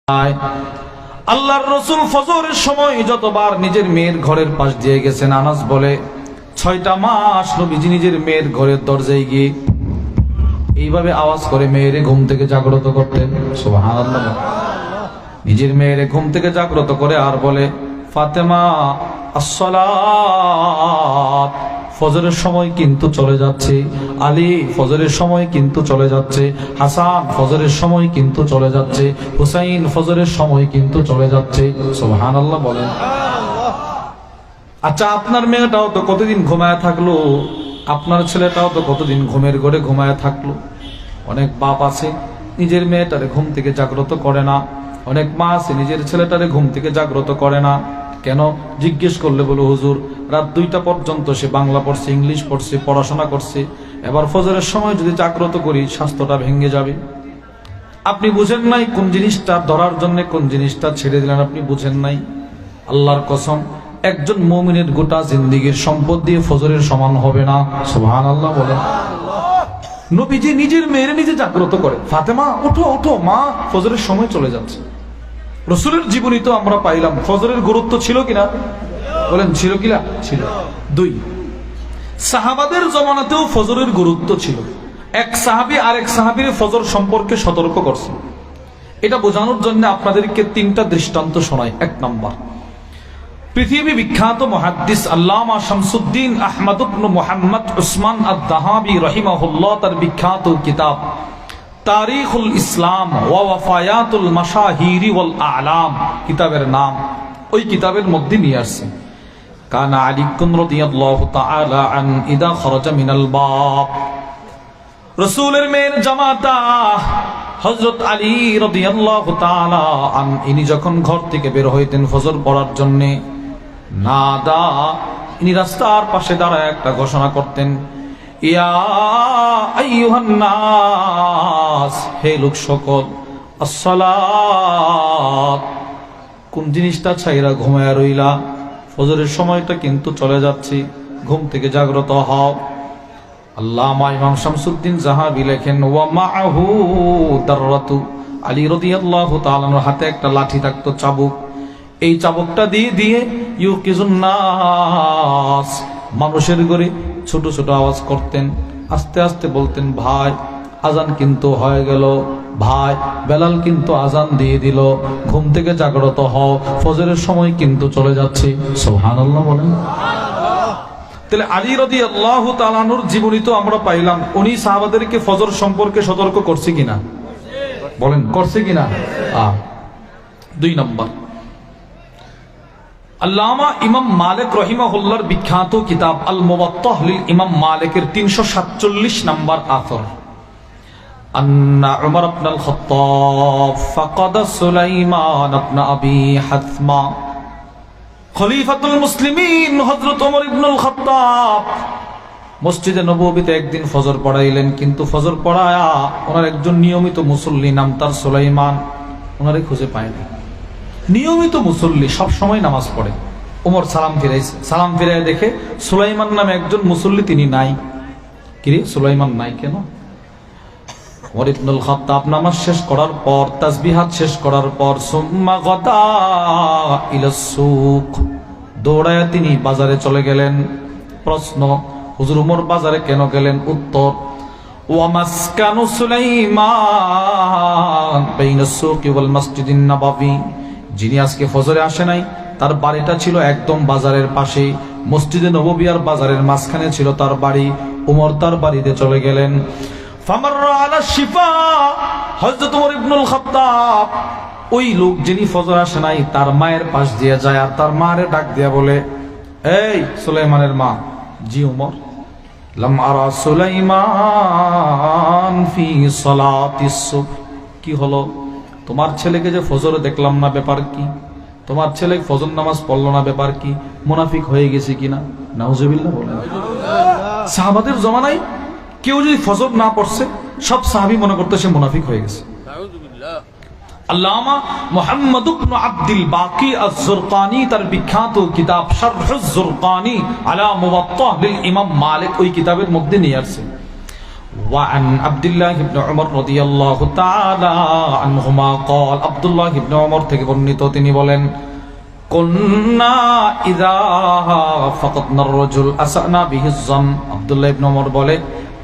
আল্লাহর রাসূল ফজরের সময় যতবার নিজের মেয়ের ঘরের পাশ দিয়ে গেছেন, আনাস বলে 6টা মাস নবীজি নিজের মেয়ের ঘরের দরজায় গিয়ে এইভাবে আওয়াজ করে মেয়েরে ঘুম থেকে জাগ্রত করতেন। সুবহানাল্লাহ। নিজের মেয়েরে ঘুম থেকে জাগ্রত করে আর বলে, ফাতেমা আসসালাত, ফজরের সময় কিন্তু চলে যাচ্ছে। আলী, ফজরের সময় কিন্তু চলে যাচ্ছে। হাসান, ফজরের সময় কিন্তু চলে যাচ্ছে। হুসাইন, ফজরের সময় কিন্তু চলে যাচ্ছে। সুবহানাল্লাহ বলেন। আচ্ছা, আপনার মেয়েটাও তো কতদিন ঘুমায় থাকলো, আপনার ছেলেটাও তো কতদিন ঘুমের ঘরে ঘুমায় থাকলো। অনেক বাপ আছে নিজের মেয়েটারে ঘুম থেকে জাগ্রত করে না, অনেক মা আছে নিজের ছেলেটারে ঘুম থেকে জাগ্রত করে না। কেন জিজ্ঞেস করলে বলো, হুজুর রাত 2টা পর্যন্ত সে বাংলা পড়ছে, ইংলিশ পড়ছে, পড়াশোনা করছে, এবার ফজরের সময় যদি জাগ্রত করি স্বাস্থ্যটা ভেঙে যাবে। আপনি বুঝেন নাই কোন জিনিসটা ধরার জন্য কোন জিনিসটা ছেড়ে দিলেন, আপনি বুঝেন নাই। আল্লাহর কসম, একজন মুমিনের গোটা জিন্দেগীর সম্পদ দিয়ে ফজরের সমান হবে না। সুবহানাল্লাহ বলেন। নবীজি নিজের মেয়েরে নিজে জাগ্রত করে, ফাতেমা ওঠো ওঠো মা, ফজরের সময় চলে যাচ্ছে। রাসূলের জীবনী তো আমরা পাইলাম, ফজরের গুরুত্ব ছিল কিনা বলেন, ছিল কিনা? ছিল। 2, সাহাবাদের জমানাতেও ফজরের গুরুত্ব ছিল। এক সাহাবী আরেক সাহাবীর ফজর সম্পর্কে সতর্ক করছে। এটা বোঝানোর জন্য আপনাদেরকে 3টা দৃষ্টান্ত শোনাই। 1 নম্বর, পৃথিবী বিখ্যাত মুহাদ্দিস আল্লামা শামসুদ্দিন আহমদ ইবনে মুহাম্মদ উসমান আদ-দাহাবি রাহিমাহুল্লাহ তার বিখ্যাত কিতাব তারিখুল ইসলাম ওয়া ওয়াফায়াতুল মাশাহিরি ওয়াল আ'লাম কিতাবের নাম, ওই কিতাবের মধ্যে নিয়ে আসছে, কানা আলী রাদিয়াল্লাহু তাআলা আন ইদা খারাজা মিনাল বাব, রাসূলের মেয়ের জামাতা হযরত আলী রাদিয়াল্লাহু তাআলা আন, ইনি যখন ঘর থেকে বের হইতেন ফজর পড়ার জন্য, নাদা, ইনি রাস্তার পাশে দাঁড়ায় একটা ঘোষণা করতেন, ইয়া আইয়ুহান নাস, হে লোক সকল, আসসালাত, কোন জিনিসটা ছাইরা ঘুমায়া রইলা, ফজরের সময়টা কিন্তু চলে যাচ্ছে, ঘুম থেকে জাগ্রত হও। আল্লামা ইমাম শামসুদ্দিন যাহাবী লেখেন, ওয়া মাআহু দাররাতু, আলী রাদিয়াল্লাহু তাআলার হাতে একটা লাঠি থাকতো, চাবুক। এই চাবুকটা দিয়ে দিয়ে ইউকিজুন নাস, মানুষের ঘরে ছোট ছোট আওয়াজ করতেন, আস্তে আস্তে বলতেন, ভাই আজান কিন্তু হয়ে গেল, ভাই বেলাল কিন্তু আজান দিয়ে দিল, ঘুম থেকে জাগ্রত হও, ফজরের সময় কিন্তু চলে যাচ্ছে। সুবহানাল্লাহ বলেন। তাহলে আলী রাদিয়াল্লাহু তাআলা আনহুর জীবনী তো আমরা পাইলাম, উনি সাহাবাদেরকে ফজর সম্পর্কে সতর্ক করছে কিনা বলেন, করছে কিনা? 2 নম্বর, আল্লামা ইমাম মালিক রাহিমাহুল্লাহর বিখ্যাত কিতাব আল মুওয়াত্তা লিল ইমাম মালিকের 347 নম্বর আথর, আন্না উমর ইবনে আল খাত্তাব ফাকাদা সুলাইমান ইবনে আবি হাতমা, খলিফাতুল মুসলিমিন হযরত ওমর ইবনে আল খাত্তাব মসজিদে নববীতে একদিন ফজর পড়াইলেন, কিন্তু ফজর পড়ায়া ওনার একজন নিয়মিত মুসল্লি, নাম তার সুলাইমান, ওনারে খুঁজে পায়নি। নিয়মিত মুসল্লি, সব সময় নামাজ পড়ে। ওমর সালাম ফিরাইছে, সালাম ফিরাই দেখে সুলাইমান নামে একজন মুসল্লি তিনি নাই। কিরে সুলাইমান নাই কেন? ওমর ইবনে আল খাত্তাব নামাজ শেষ করার পর, তাসবিহাত শেষ করার পর, সুম্মা গাদা ইলাস সুক, দৌড়ায়া তিনি বাজারে চলে গেলেন। প্রশ্ন, হুজুর ওমর বাজারে কেন গেলেন? উত্তর, ওয়া মাসকানু সুলাইমান বাইনাস সুকি ওয়াল মসজিদিন নববী, যিনি আজকে ফজরে আসে নাই তার বাড়িটা ছিল একদম বাজারের পাশে, মসজিদে নববী আর বাজারের মাঝখানে ছিল তার বাড়ি। ওমর তার বাড়িতে চলে গেলেন। ফামাররা আলা শিফা, হযরত ওমর ইবনে আল খাত্তাব ওই লোক যিনি ফজর আসে নাই তার মায়ের পাশ দিয়ে যায়, আর তার মারে ডাক দিয়া বলে, এই সুলাইমানের মা। জি ওমর। লাম আরা সুলাইমান ফি সালাতিস সুবহ, কি হলো? তোমার ছেলেকে যে ফজরে দেখলাম না, ব্যাপার কি? তোমার ছেলে ফজর নামাজ পড়লো না, ব্যাপার কি? মুনাফিক হয়ে গেছে কিনা? নাউজুবিল্লাহ বলেন। সাহাবাদের জমানায় কেউ যদি ফজর না পড়ছে, সব সাহাবী মনে করতে সে মুনাফিক হয়ে গেছে। আল্লামা মুহাম্মদ ইবনে আব্দুল বাকি আয-যুরকানি তার বিখ্যাত কিতাব শারহুজ যুরকানি আলা মুওয়াত্তা লিল ইমাম মালিক, ওই কিতাবের মধ্যে নিয়ে আসছে, وعن عبد الله بن عمر رضي الله تعالى عنهما قال عبد الله بن عمر থেকে বর্ণিত তিনি বলেন কুন্না ইযা ফাকাদনা আর-রাজুল আসানা বিহি الظن আব্দুল্লাহ ইবনে ওমর বলে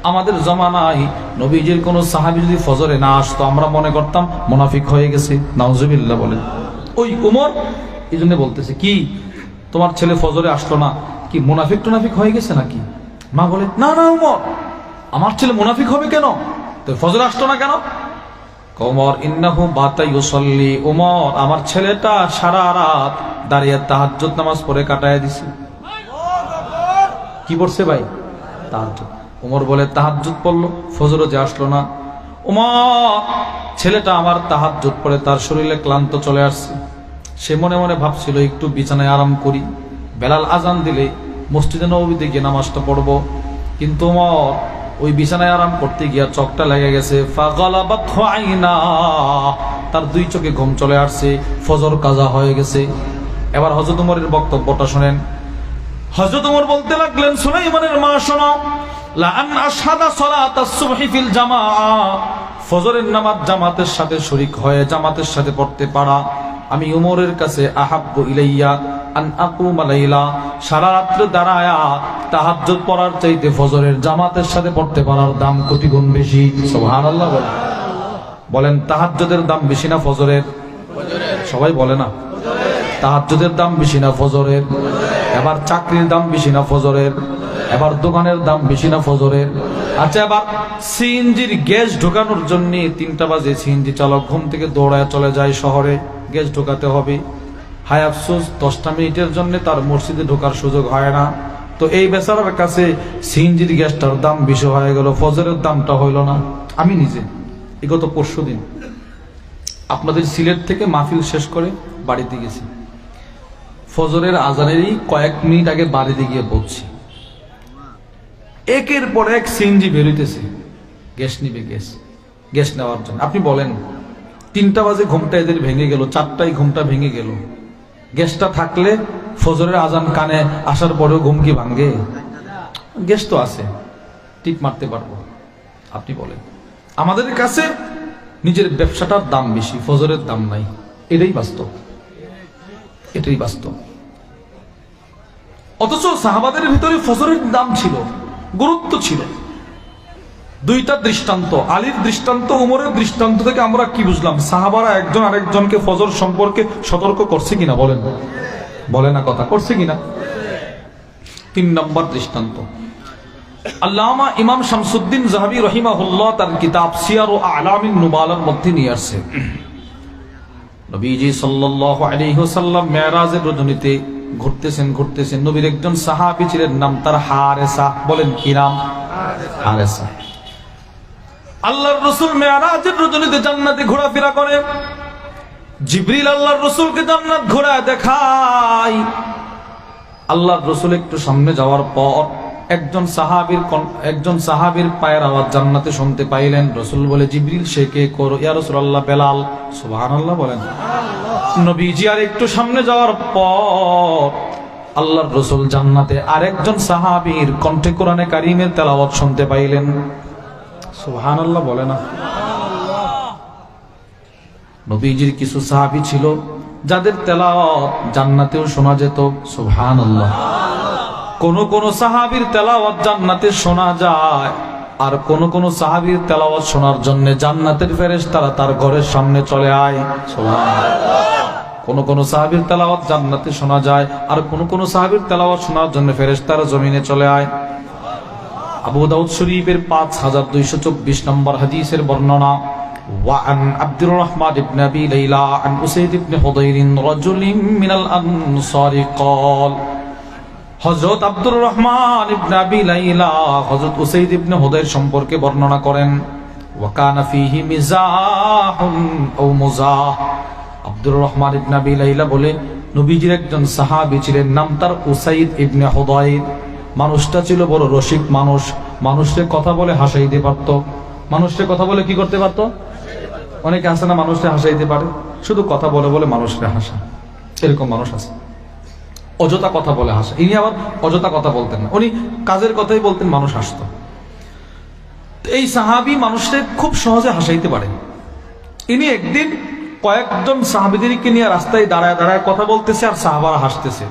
আমাদের জামানায় নবীজির কোন সাহাবী যদি ফজরে না আসতো আমরা মনে করতাম মুনাফিক হয়ে গেছে নাউজুবিল্লাহ বলেন ওই ওমর এইজন্য বলতেছে কি তোমার ছেলে ফজরে আসলো না কি মুনাফিক হয়ে গেছে নাকি মা বলে না না ওমর আমার ছেলে মুনাফিক হবে কেন তো ফজর আসতো না কেন ওমর ইন্নাহু বাতা ইউসাল্লি ওমর আমার ছেলেটা সারা রাত দাঁড়িয়ে তাহাজ্জুদ নামাজ পড়ে কাটায় দিছে কি পড়ছে ভাই তাহাজ্জুদ ওমর বলে তাহাজ্জুদ পড়লো ফজরও যে আসলো না ওমর ছেলেটা আমার তাহাজ্জুদ পড়ে তার শরীরে ক্লান্ত চলে আসছে সে মনে মনে ভাবছিল একটু বিছানায় আরাম করি বেলাল আজান দিলে মসজিদে নববীতে গিয়ে নামাজটা পড়বো কিন্তু ওমর ওই বিছানায় আরাম করতে গিয়া চোখটা লেগে গেছে ফাগালাবাতহু আইনা তার দুই চোখে ঘুম চলে আসছে ফজর কাজা হয়ে গেছে এবার হযরত ওমরের বক্তব্যটা শুনেন হযরত ওমর বলতে লাগলেন সুলাইমানের মা শোনো লা আন আশহাদা সালাতাস সুবহি ফিল জামাআ ফজরের নামাজ জামাতের সাথে শরীক হয়ে জামাতের সাথে পড়তে পারা আমি ওমরের কাছে আহাব্বু ইলাইয়া আন আকুমা লাইলা সারা রাত দাঁড়ায়া তাহাজ্জুদ পড়ার চাইতে ফজরের জামাতের সাথে পড়তে পারার দাম কোটি গুণ বেশি সুবহানাল্লাহ বলেন তাহাজ্জুদের দাম বেশি না ফজরের সবাই বলে না তাহাজ্জুদের দাম বেশি না ফজরের এবার চাকরির দাম বেশি না ফজরের এবার দোকানের দাম বেশি না ফজরের আচ্ছা এবার সিএনজির গ্যাস ঢোকানোর জন্য 3টা বাজে সিএনজি চালক ঘুম থেকে দৌড়ায় চলে যায় শহরে গ্যাস ঢোকাতে হবে হায় আফসোস 10টা মিনিটের জন্য তার মসজিদে ঢোকার সুযোগ হয় না তো এই বেচারার কাছে সিএনজির গ্যাসটার দাম বেশি হয়ে গেল ফজরের দামটা হইল না আমি নিজে বিগত পরশুদিন আপনাদের সিলেট থেকে মাহফিল শেষ করে বাড়িতে গেছি ফজরের আজানেরই কয়েক মিনিট আগে বাড়িতে গিয়ে পৌঁছি একের পর এক সিএনজি বেরোইতেছে গ্যাস নিবে গ্যাস নেওয়ার জন্য আপনি বলেন 3টা বাজে ঘুমটা এদের ভেঙে গেল 4টায় ঘুমটা ভেঙে গেল গ্যাসটা থাকলে ফজরের আজান কানে আসার পরেও ঘুম কি ভাঙে গ্যাস তো আছে টিপ মারতে পারবো আপনি বলেন আমাদের কাছে নিজের ব্যবসাটার দাম বেশি ফজরের দাম নাই এটাই বাস্তব অথচ সাহাবাদের ভিতরে ফজরের দাম ছিল গুরুত্ব ছিল 2টা দৃষ্টান্ত আলীর দৃষ্টান্ত ওমরের দৃষ্টান্ত থেকে আমরা কি বুঝলাম সাহাবারা একজন আরেকজনকে ফজর সম্পর্কে সতর্ক করছে কিনা বলে না কথা করছে কিনা 3 নম্বর দৃষ্টান্ত আল্লামা ইমাম শামসুদ্দিন যাহাবী রাহিমাহুল্লাহ তার কিতাব সিয়ার ও আলামিন নুবালার মধ্যে নিয়ে আসছে নবীজি সাল্লাল্লাহু আলাইহি ওয়াসাল্লাম মেরাজের রজনীতে ঘুরতেছেন নবীর একজন সাহাবী ছিলেন নাম তার হারেসা বলেন কি নাম হারেসা আল্লাহর রাসূল মেরাজের রজনীতে জান্নাতে ঘোরাফেরা করে জিবরিল আল্লাহর রাসূলকে জান্নাত ঘোরায় দেখায় আল্লাহর রাসূল একটু সামনে যাওয়ার পর একজন সাহাবীর পায়ের আওয়াজ জান্নাতে শুনতে পাইলেন রাসূল বলে জিবরিল সে কে করো ইয়া রাসূলুল্লাহ বেলাল সুবহানাল্লাহ বলেন নবীজি আর একটু সামনে যাওয়ার পর আল্লাহর রাসূল জান্নাতে আরেকজন সাহাবীর কণ্ঠে কোরআনে কারীমের তেলাওয়াত শুনতে পাইলেন সুবহানাল্লাহ বলে না নবীজির কিছু সাহাবী ছিল যাদের তেলাওয়াত জান্নাতেও শোনা যেত সুবহানাল্লাহ কোন সাহাবীর তেলাওয়াত জান্নাতে শোনা যায় আর কোন সাহাবীর তেলাওয়াত শোনার জন্য জান্নাতের ফেরেশতারা তার ঘরের সামনে চলে আয় সুবহানাল্লাহ কোন সাহাবীর তেলাওয়াত জান্নাতে শোনা যায় আর কোন সাহাবীর তেলাওয়াত শোনার জন্য ফেরেশতারা জমিনে চলে আয় আবু দাউদ শরীফের 5224 নম্বর হাদিসের বর্ণনা وعن عبد الرحمن بن ابي ليلى عن اسيد بن حضير رجل من الانصار قال হযরত আব্দুর রহমান ইবনে আবি লাইলা হযরত উসাইদ ইবনে হুদাইর সম্পর্কে বর্ণনা করেন ওয়া কানা ফীহি মিজাহুন আও মুজাহ আব্দুর রহমান ইবনে আবি লাইলা বলে নবীজির একজন সাহাবী ছিলেন নাম তার উসাইদ ইবনে হুদাইর মানুষটা ছিল বড় রসিক মানুষের কথা বলে হাসাইতে পারত মানুষের কথা বলে কি করতে পারত অনেকে আছে না মানুষকে হাসাইতে পারে শুধু কথা বলে বলে মানুষকে হাসা এরকম মানুষ আছে অযথা কথা বলে হাসা ইনি আবার অযথা কথা বলতেন না উনি কাজের কথাই বলতেন মানুষ হাসতো এই সাহাবী মানুষদের খুব সহজে হাসাইতে পারে। ইনি একদিন কয়েকজন সাহাবীদেরকে নিয়ে রাস্তায় দাঁড়ায় দাঁড়ায় কথা বলতেছে, আর সাহাবারা হাসতেছে।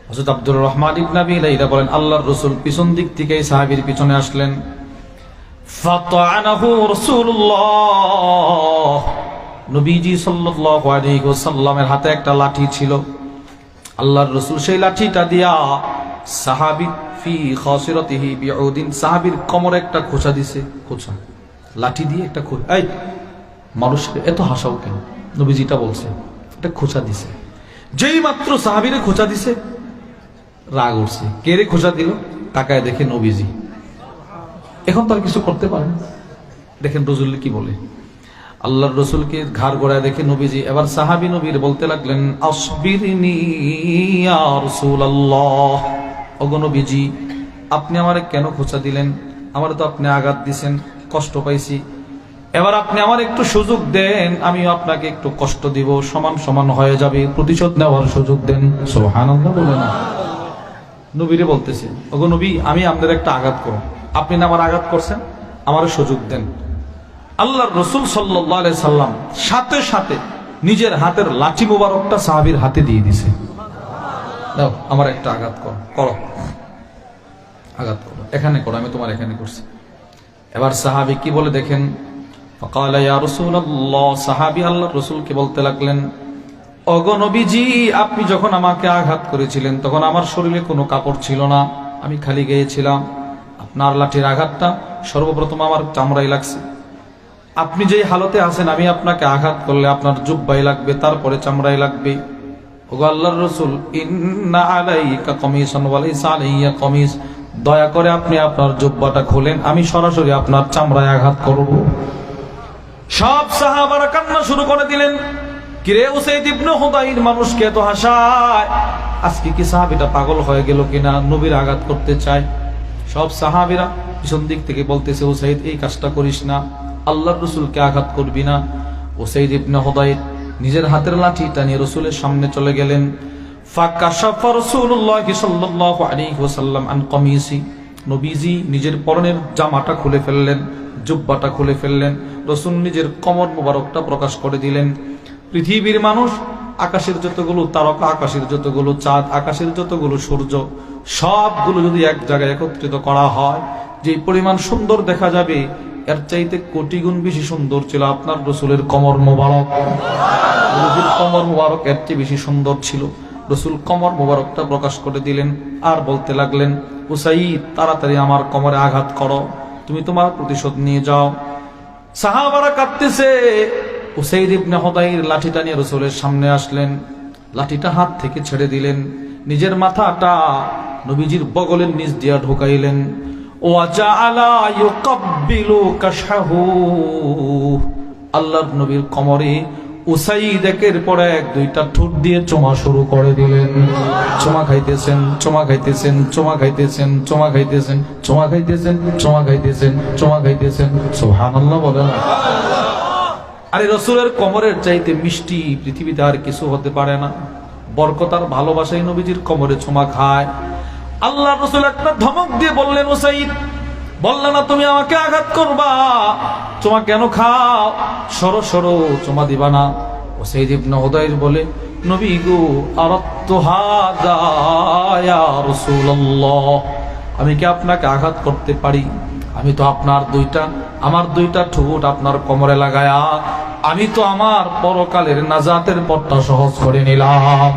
হযরত আব্দুর রহমান ইবনে আবী লাইলা বলেন, আল্লাহর রাসূল পিছন দিক থেকে এই সাহাবীর পিছনে আসলেন। ফাতাআনাহু রাসূলুল্লাহ, নবীজি সাল্লাল্লাহু আলাইহি ওয়াসাল্লামের হাতে একটা লাঠি ছিল। আল্লাহর রাসূল সেই লাঠিটা দিয়া সাহাবী ফি খাসিরাতিহি বিউদিন, সাহাবীর কোমরে একটা খোঁচা দিছে। খোঁচা, লাঠি দিয়ে একটা খোঁচা। এই মানুষকে এত হাসাও কেন? নবীজিটা বলছে একটা খোঁচা দিছে। যেই মাত্র সাহাবীরে খোঁচা দিছে, রাগ উঠছে। কে রে খোঁচা দিল? তাকায় দেখে নবীজি। এখন তো আর কিছু করতে পারে না। দেখেন রাসূল কি বলে। আল্লাহর রাসূলকে ঘাড় গড়ায় দেখে নবীজি এবার সাহাবী নবীর বলতে লাগলেন, আসবিরনি ইয়া রাসূলুল্লাহ, ওগো নবীজি আপনি আমারে কেন খোঁচা দিলেন? আমারে তো আপনি আঘাত দিছেন, কষ্ট পাইছি। এবার আপনি আমার একটু সুযোগ দেন, আমিও আপনাকে একটু কষ্ট দিব, সমান সমান হয়ে যাবে, প্রতিশোধ নেওয়ার সুযোগ দেন। সুবহানাল্লাহ বলে না? নবীরে বলতেছে, ওগো নবী আমি আপনার একটা আঘাত করব, আপনি না আমার আঘাত করছেন, আমার সুযোগ দেন। আল্লাহর রাসূল সাল্লাল্লাহু আলাইহি সাল্লাম সাথে সাথে নিজের হাতের লাঠি মোবারকটা সাহাবীর হাতে দিয়ে দিয়েছে। দাও আমার একটা আঘাত করো, আঘাত করো, এখানে করো, আমি তোমার এখানে করছি। এবার সাহাবী কি বলে দেখেন, ফাকালা ইয়া রাসূলুল্লাহ, সাহাবী আল্লাহর রাসূলকে বলতে লাগলেন, ওগো নবীজি আপনি যখন আমাকে আঘাত করেছিলেন তখন আমার শরীরে কোনো কাপড় ছিল না, আমি খালি গায়ে ছিলাম। আপনার লাঠির আঘাতটা সর্বপ্রথম আমার চামড়ায় লাগছে। আপনি যেই হালতে আছেন, আমি আপনাকে আঘাত করলে আপনার জুব্বায় লাগবে, তারপরে চামড়ায় লাগবে। ওগো আল্লাহর রাসূল, ইন্না আলাইকা কামিসান ওয়া লাইসা আলাইয়া কামিস, দয়া করে আপনি আপনার জুব্বাটা খোলেন, আমি সরাসরি আপনার চামড়ায় আঘাত করব। সব সাহাবারা কান্না শুরু করে দিলেন। কিরে উসাইদ ইবনে হুদাইর মানুষকে এত হাসায়, আজকে কি সাহাবীটা পাগল হয়ে গেল কিনা, নবীর আঘাত করতে চায়। সব সাহাবীরা পিছন দিক থেকে বলতেছে, উসাইদ এই কাজটা করিস না, আল্লাহর রাসূলকে আঘাত করবি না। উসাইদ ইবনে হুদাইর নিজের হাতের লাঠিটা নিয়ে রাসূলের সামনে চলে গেলেন। ফাকাশাফা রাসূলুল্লাহ সাল্লাল্লাহু আলাইহি ওয়াসাল্লাম আন কামিসি, নবীজি নিজের পরনের জামাটা খুলে ফেললেন, জুব্বাটা খুলে ফেললেন। রাসূল নিজের কমর মোবারকটা প্রকাশ করে দিলেন। পৃথিবীর মানুষ, আকাশের যতগুলো তারকা, আকাশের যতগুলো চাঁদ, আকাশের যতগুলো সূর্য, সবগুলো যদি এক জায়গায় একত্রিত করা হয়, যে পরিমাণ সুন্দর দেখা যাবে, এর চাইতে কোটি গুণ বেশি সুন্দর ছিল আপনার রাসূলের কমর মোবারক। নবীর কমর মোবারক এর চেয়ে বেশি সুন্দর ছিল। রাসূল কমর মোবারকটা প্রকাশ করে দিলেন আর বলতে লাগলেন, উসাইদ তাড়াতাড়ি আমার কোমরে আঘাত করো, তুমি তোমার প্রতিশোধ নিয়ে যাও। সাহাবারা কাঁদতেছে। উসাইদ ইবনে হুদাইর লাঠিটা নিয়ে রাসূলের সামনে আসলেন, লাঠিটা হাত থেকে ছেড়ে দিলেন, নিজের মাথাটা নবীজির বগলের নিচ দিয়ে ঢুকাইলেন। ওয়া জাআলা ইউকাব্বিলু কাশহু, আল্লাহর নবীর কোমরে উসাইদ একের পর এক দুইটা ঠোঁট দিয়ে চুমা শুরু করে দিলেন। চুমা খাইতেছেন, চুমা খাইতেছেন, চুমা খাইতেছেন, চুমা খাইতেছেন, চুমা খাইতেছেন, চুমা খাইতেছেন, চুমা খাইতেছেন। সুবহানাল্লাহ বলেন। আরে রাসূলের কোমরের চাইতে মিষ্টি পৃথিবীতে আর কিছু হতে পারে না। বরকত আর ভালোবাসাই নবীজির কোমরে চুমা খায়। আল্লাহর রাসূল একটা ধমক দিয়ে বললেন, উসাইদ বললে না তুমি আমাকে আঘাত করবা, চুমা কেন খাও? সরো সরো, চুমা দিবা না। উসাইদ ইবনে হুদাইর বলে, নবী গো আরাদতু হাদা ইয়া রাসূলুল্লাহ, আমি কি আপনাকে আঘাত করতে পারি? আমি তো আমার দুইটা ঠোঁট আপনার কোমরে লাগায়া আমি তো আমার পরকালের নাজাতের পথটা সহজ করে নিলাম।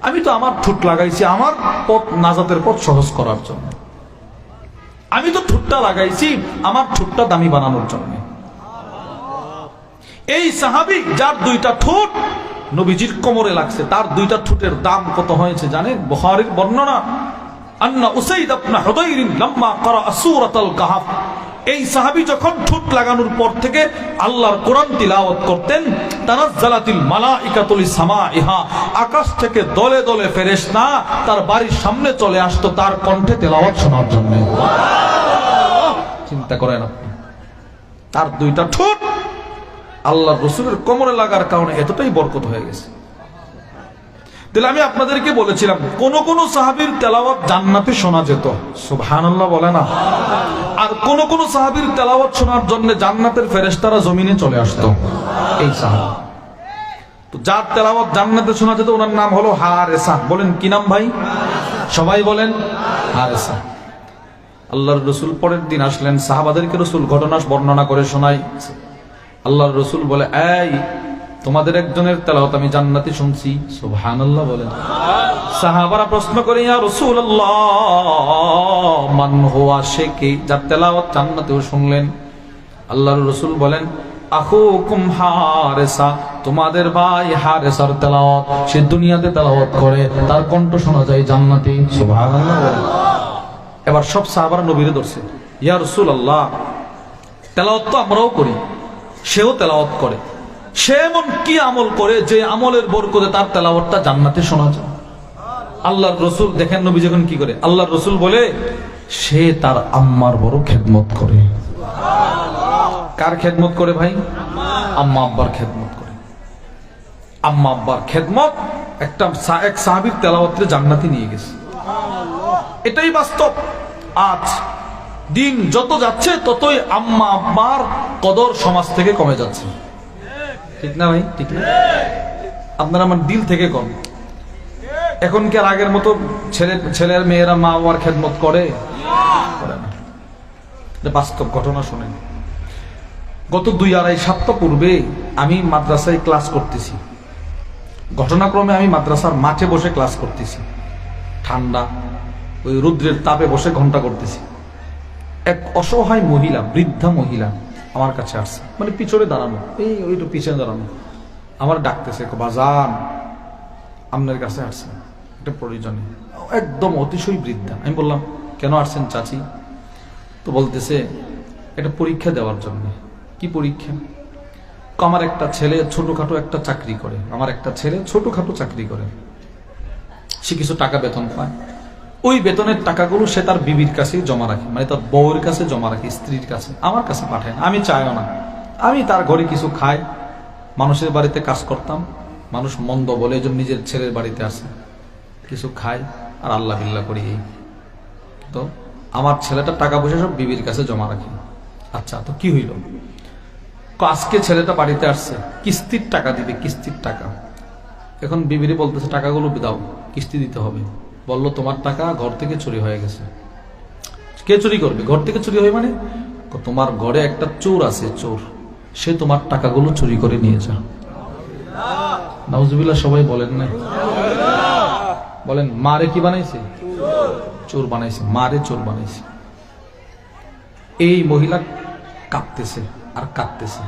আমি তো আমার ঠোঁট লাগাইছি আমার নাজাতের পথ সহজ করার জন্য। আমি তো ঠোঁটটা লাগাইছি আমার ঠোঁটটা দামি বানানোর জন্য। এই সাহাবী যার দুইটা ঠোঁট নবীজির কোমরে লাগছে, তার দুইটা ঠোঁটের দাম কত হয়েছে জানেন? বুখারীর বর্ণনা, আন্না উসাইদ ইবনে হুদাইর লাম্মা ক্বারা সূরাতুল কাহফ, এই সাহাবী যখন ঠোঁট লাগানোর পর থেকে আল্লাহর কোরআন তিলাওয়াত করতেন, তানাজ্জালাতিল মালাইকাতুল সামাইহা, আকাশ থেকে দলে দলে ফেরেশতা তার বাড়ির সামনে চলে আসতো তার কণ্ঠে তেলাওয়াত শোনার জন্য। চিন্তা করেন আপনি, তার দুইটা ঠোঁট আল্লাহর রাসূলের কোমরে লাগার কারণে এতটাই বরকত হয়ে গেছে। তাহলে আমি আপনাদেরকে বলেছিলাম কোন কোন সাহাবীর তেলাওয়াত জান্নাতে শোনা যেত, সুবহানাল্লাহ বলে না, আর কোন কোন সাহাবীর তেলাওয়াত শোনার জন্য জান্নাতের ফেরেশতারা জমিনে চলে আসতো। এই সাহাবা, তো যার তেলাওয়াত জান্নাতে শোনা যেত ওনার নাম হলো হারেসা। বলেন কি নাম ভাই? সবাই বলেন হারেসা। আল্লাহর রাসূল পরের দিন আসলেন, সাহাবাদেরকে রাসূল ঘটনা বর্ণনা করে শোনায়। আল্লাহর রাসূল বলে, এই তোমাদের একজনের তেলাওয়াত আমি জান্নাতে শুনছি, সুবহানাল্লাহ বলেন। সাহাবারা প্রশ্ন করে, ইয়া রাসূলুল্লাহ মান হুয়া, সে কে যার তেলাওয়াত জান্নাতেও শুনলেন? আল্লাহর রাসূল বলেন, আখুকুম হারেসা, তোমাদের ভাই হারেসার তেলাওয়াত, সে দুনিয়াতে তেলাওয়াত করে, তার কণ্ঠ শোনা যায় জান্নাতে, সুবহানাল্লাহ। এবার সব সাহাবারা নবীরে ধরছে, ইয়া রাসূলুল্লাহ তেলাওয়াত তো আমরাও করি, সেও তেলাওয়াত করে, সে এমন কি আমল করে যে আমলের বরকতে তার তেলাওয়াতটা জান্নাতে শোনা যায়? আল্লাহর রাসূল দেখেন নবী যখন কি করে, আল্লাহর রাসূল বলে, সে তার আম্মার বড় খেদমত করে। কার খেদমত করে ভাই? আম্মা আব্বার খেদমত করে। আম্মা আব্বার খেদমত এক সাহাবীর তেলাওয়াতকে জান্নাতে নিয়ে গেছে। এটাই বাস্তব। আজ দিন যত যাচ্ছে ততই আম্মা আব্বার কদর সমাজ থেকে কমে যাচ্ছে, ঠিক না ভাই? ঠিক না? আপনারা আমার দিল থেকে কম। এখন কি আর আগের মতো ছেলের মেয়েরা মা বাবার খেদমত করে না? বাস্তব ঘটনা শুনেন। গত 2-2.5 সপ্তাহ পূর্বে আমি মাদ্রাসায় ক্লাস করতেছি। ঘটনাক্রমে আমি মাদ্রাসার মাঠে বসে ক্লাস করতেছি, ঠান্ডা, ওই রৌদ্রের তাপে বসে ঘন্টা করতেছি। এক অসহায় মহিলা, বৃদ্ধা মহিলা আমার কাছে আসছে, মানে পিছনে দাঁড়ানো, ওইটু পিছনে দাঁড়ানো, আমার ডাকতেছে, বাজান আপনার কাছে আসছে একটা প্রয়োজনে, একদম অতিশয় বৃদ্ধা। আমি বললাম, কেন আসছেন চাচি? তো বলতেছে, একটা পরীক্ষা দেওয়ার জন্য। কি পরীক্ষা? আমার একটা ছেলে ছোটখাটো একটা চাকরি করে, সে কিছু টাকা বেতন পায়, ওই বেতনের টাকাগুলো সে তার বিবির কাছে জমা রাখে, মানে তার বউয়ের কাছে জমা রাখে, স্ত্রীর কাছে, আমার কাছে পাঠায় না। আমি চাইও না, আমি তার ঘরে কিছু খাই, মানুষের বাড়িতে কাজ করতাম, মানুষ মন্দ বলে এজন্য নিজের ছেলের বাড়িতে আসে, কিছু খাই আর আল্লাহ বিল্লাহ করি। তো আমার ছেলেটা টাকা পয়সা সব বিবির কাছে জমা রাখে। আচ্ছা, তো কি হইল? আজকে ছেলেটা বাড়িতে আসছে, কিস্তির টাকা দিবে, কিস্তির টাকা। এখন বিবিরে বলতেছে, টাকাগুলো দাও, কিস্তি দিতে হবে। বললো, তোমার টাকা ঘর থেকে চুরি হয়ে গেছে। কে চুরি করবে? ঘর থেকে চুরি হয় মানে? তোমার ঘরে একটা চোর আছে, চোর, সে তোমার টাকাগুলো চুরি করে নিয়ে যা। নাউজুবিল্লাহ সবাই বলেন না? বলেন, মারে কি বানাইছে? চোর বানাইছে, মারে চোর বানাইছে। এই মহিলা কাঁদতেছে আর কাঁদতেছে,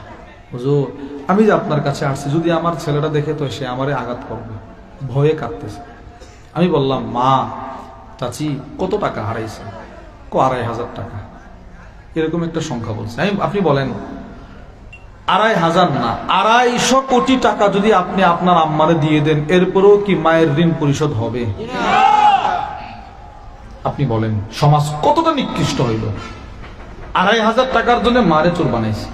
হুজুর আমি যে আপনার কাছে আসছি, যদি আমার ছেলেটা দেখে তো সে আমারে আঘাত করবে, ভয়ে কাঁদতেছে। আমি বললাম, মা, চাচি কত টাকা হারাইছে? 2,500 টাকা, এরকম একটা সংখ্যা বলছে। আপনি বলেন, 2,500 না, 250 কোটি টাকা যদি আপনি আপনার আম্মারে দিয়ে দেন, এরপরেও কি মায়ের ঋণ পরিশোধ হবে? আপনি বলেন, সমাজ কতটা নিকৃষ্ট হইল? 2,500 টাকার জন্য মারে চোর বানাইছে।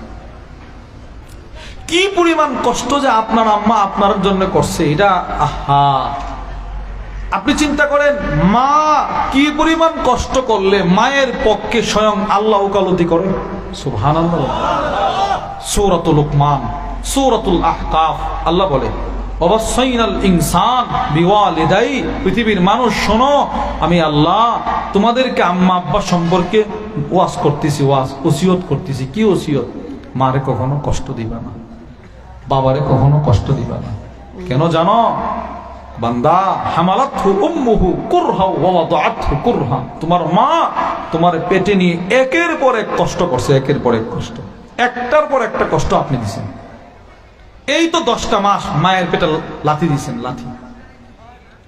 কি পরিমাণ কষ্ট যে আপনার আম্মা আপনার জন্য করছে, এটা আহা, আপনি চিন্তা করেন, মা কি পরিমাণ কষ্ট করলে মায়ের পক্ষে স্বয়ং আল্লাহ ওকালতি করে। সুবহানাল্লাহ। সূরাতুল লুকমান, সূরাতুল আহকাফ, আল্লাহ বলে, ওয়াসাইনাল ইনসান বিওয়ালিদাই, পৃথিবীর মানুষ শোনো, আমি আল্লাহ তোমাদেরকে আম্মা আব্বা সম্পর্কে ওয়াজ করতেছি, ওসিয়ত করতেছি। কি ওসিয়ত? মারে কখনো কষ্ট দিবা না, বাবারে কখনো কষ্ট দিবা না। কেন জানো? বান্দা, হামালাতহু উম্মুহু কুরহা ওয়া ওয়াদাআতহু কুরহা, তোমার মা তোমার পেটে নিয়ে একের পর এক কষ্ট করছে, একের পর এক কষ্ট, একটার পর একটা কষ্ট আপনি দিছেন। এই তো 10টা মাস মায়ের পেটে লাথি দিছেন, লাথি।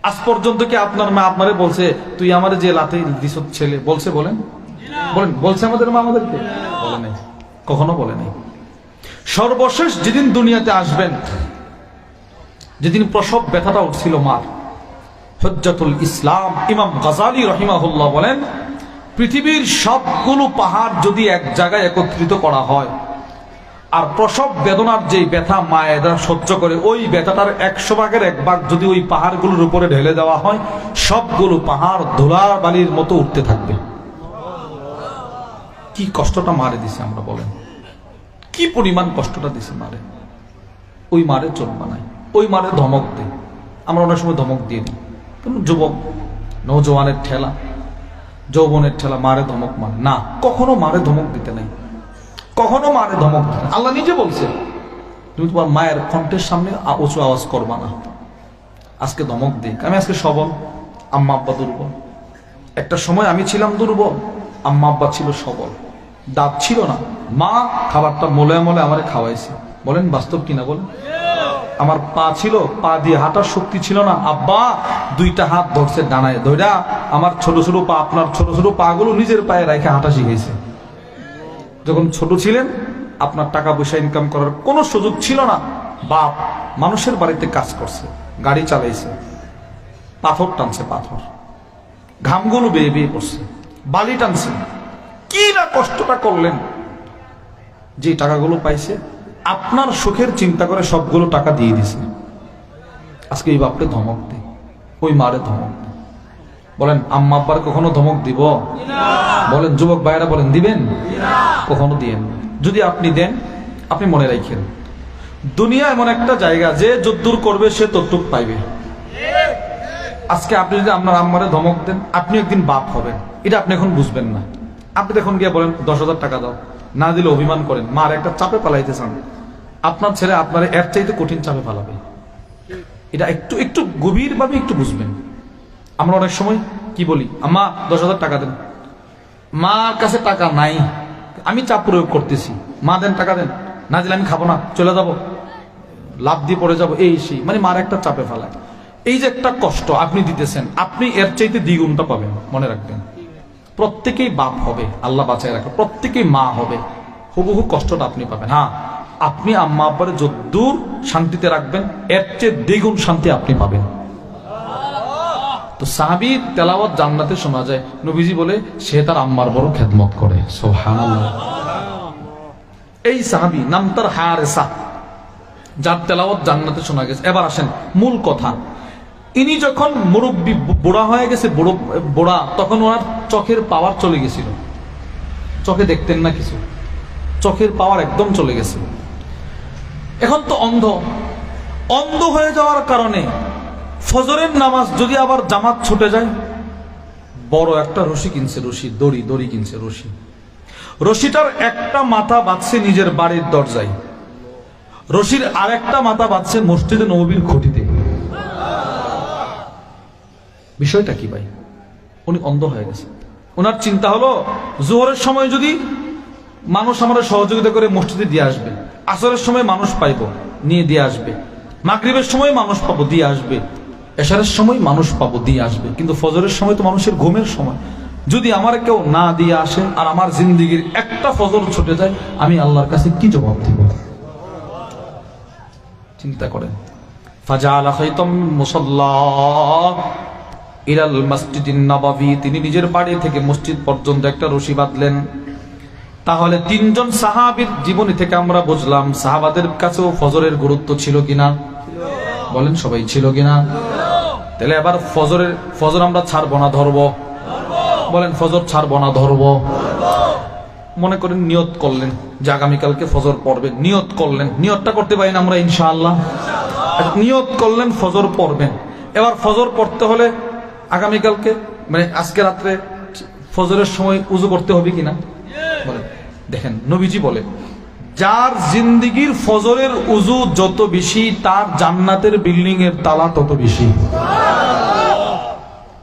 আজ পর্যন্ত কি আপনার মা আপনারে বলছে, তুই আমারে যে লাথি দিছ ছেলে, বলছে? বলেন, বলেন, বলছে আমাদের মা আমাদেরকে? বলে নাই, কখনো বলে নাই। সর্বশেষ যেদিন দুনিয়াতে আসবেন, যেদিন প্রসব ব্যথাটা উঠছিল মার, হুজ্জাতুল ইসলাম ইমাম গাজালি রাহিমাহুল্লাহ বলেন, পৃথিবীর সবগুলো পাহাড় যদি এক জায়গায় একত্রিত করা হয় আর প্রসব বেদনার যে ব্যথা মায়েরা সহ্য করে, ওই ব্যথাটার 100 ভাগের 1 ভাগ যদি ওই পাহাড়গুলোর উপরে ঢেলে দেওয়া হয়, সবগুলো পাহাড় ধুলা বালির মতো উঠতে থাকবে। কি কষ্টটা মারে দিছে আমরা বলেন, কি পরিমাণ কষ্টটা দিছে মারে। ওই মারে চোখ বানায়, ওই মারে ধমক দেয়। আমরা অনেক সময় ধমক দিয়ে দিই, যুবক নৌজওয়ানের ঠেলা, যৌবনের ঠেলা, মারে ধমক মানে না, কখনো মারে ধমক দিতে নাই, কখনো মারে ধমক দিতে। আল্লাহ নিজে বলছে তুমি তোমার মায়ের কণ্ঠের সামনে উঁচু আওয়াজ করবা না। আজকে ধমক দিই, আমি আজকে সবল, আম্মা আব্বা দুর্বল। একটা সময় আমি ছিলাম দুর্বল, আম্মা আব্বা ছিল সবল, দাঁত ছিল না, মা খাবারটা মলে মলে আমারে খাওয়াইছে। বলেন বাস্তব কিনা বলেন? আমার পা ছিল, পা দিয়ে হাঁটার শক্তি ছিল না, আব্বা 2টা হাত ধরছে ডানায় ধইরা আমার ছোট ছোট পা, আপনার ছোট ছোট পা গুলো নিজের পায়ে রেখে হাঁটা শিখেছে। যখন ছোট ছিলেন আপনার টাকা পয়সা ইনকাম করার কোনো সুযোগ ছিল না, বাপ মানুষের বাড়িতে কাজ করছে, গাড়ি চালাইছে, পাথর টানছে, পাথর ঘামগুলো বেয়ে বেয়ে পড়ছে, বালি টানছে, কি না কষ্টটা করলেন। যে টাকাগুলো পাইছে আপনার সুখের চিন্তা করে সবগুলো টাকা দিয়ে দিছে। আজকে এই বাপরে ধমক দেয়, ওই মারে ধমক দেয়। বলেন আম্মা আব্বার কখনো ধমক দিব? বলেন যুবক ভাইয়েরা বলেন দিবেন? কখনো দিয়েন। যদি আপনি দেন, আপনি মনে রাখেন দুনিয়া এমন একটা জায়গা যে যদ্দূর করবে সে ততটুক পাইবে। আজকে আপনি যদি আপনার আম্মারে ধমক দেন, আপনি একদিন বাপ হবেন, এটা আপনি এখন বুঝবেন না। আপনি দেখুন গিয়ে বলেন 10,000 টাকা দাও, না দিলে অভিমান করেন, মার একটা চাপে পালাইতে চান, আপনার ছেলে আপনার এর চাইতে কঠিন চাপে পালাবে। এটা একটু একটু গভীর ভাবে একটু বুঝবেন। আমরা অনেক সময় কি বলি, আম্মা 10,000 টাকা দেন, মার কাছে টাকা নাই, আমি চাপ প্রয়োগ করতেছি, মা দেন টাকা দেন, না দিলে আমি খাবো না, চলে যাব, লাভ দিয়ে পড়ে যাব, এই সেই, মানে মার একটা চাপে ফেলায়। এই যে একটা কষ্ট আপনি দিতেছেন, আপনি এর চাইতে দ্বিগুণটা পাবেন, মনে রাখবেন। প্রত্যেকেই বাপ হবে, আল্লাহ বাঁচায় রাখবে, প্রত্যেকেই মা হবে, হুবহু কষ্টটা আপনি পাবেন। হ্যাঁ, আপনি আম্মা আব্বারে যদ্দূর শান্তিতে রাখবেন, এর চেয়ে দ্বিগুণ শান্তি আপনি পাবেন। তো সাহাবীর তেলাওয়াত জান্নাতে শোনা যায়, নবীজি বলে সে তার আম্মার বড় খেদমত করে। সুবহানাল্লাহ। এই সাহাবী নাম তার হারেসা, যার তেলাওয়াত জান্নাতে শোনা গেছে। এবার আসেন মূল কথা। ইনি যখন মুরব্বী বুড়া হয়ে গেছে, বুড়া, তখন ওনার চোখের পাওয়ার চলে গেছিল, চোখে দেখতেন না কিছু, চোখের পাওয়ার একদম চলে গেছে। এখন তো অন্ধ, অন্ধ হয়ে যাওয়ার কারণে ফজরের নামাজ যদি আবার জামাত ছুটে যায়, বড় একটা রশি কিনছে, রশি দড়ি কিনছে, রশিটার একটা মাথা বাঁধছে নিজের বাড়ির দরজায়, রশির আরেকটা মাথা বাঁধছে মসজিদে নববীর খুঁটিতে। বিষয়টা কি ভাই? উনি অন্ধ হয়ে গেছে। ওনার চিন্তা হলো জোহরের সময় যদি মানুষ আমাদের সহযোগিতা করে মসজিদে দিয়ে আসবে, আসরের সময় মানুষ পাইব নিয়ে দিয়ে আসবে, মাগরিবের সময় মানুষ পাবো দিয়ে আসবে, এশারের সময় মানুষ পাবো দিয়ে আসবে, কিন্তু ফজরের সময় তো মানুষের ঘুমের সময়। যদি আমার কেউ না দিয়ে আসে আর আমার জিন্দিগির একটা ফজর ছুটে যায়, আমি আল্লাহর কাছে কি জবাব দিব? চিন্তা করেন। ফাজাআলা খায়তাম মুসাল্লা ইলাল মসজিদিন নববী, তিনি নিজের বাড়ি থেকে মসজিদ পর্যন্ত একটা রশি বাঁধলেন। তাহলে 3 জন সাহাবীর জীবনী থেকে আমরা বুঝলাম সাহাবাদের কাছেও ফজরের গুরুত্ব ছিল কিনা? বলেন সবাই ছিল কিনা? তাহলে এবার ফজর আমরা ছাড়বো না ধরবো? বলেন ফজর ছাড়বো না ধরবো? মনে করেন নিয়ত করলেন যে আগামীকালকে ফজর পড়বেন, নিয়ত করলেন, নিয়তটা করতে পারি না আমরা ইনশাআল্লাহ? নিয়ত করলেন ফজর পড়বেন। এবার ফজর পড়তে হলে আগামীকালকে মানে আজকে রাত্রে ফজরের সময় উযু করতে হবে কিনা? বলেন। দেখেন নবীজি বলে যার জিন্দিগির ফজরের উযু যত বেশি, তার জান্নাতের বিল্ডিং এর তালা তত বেশি।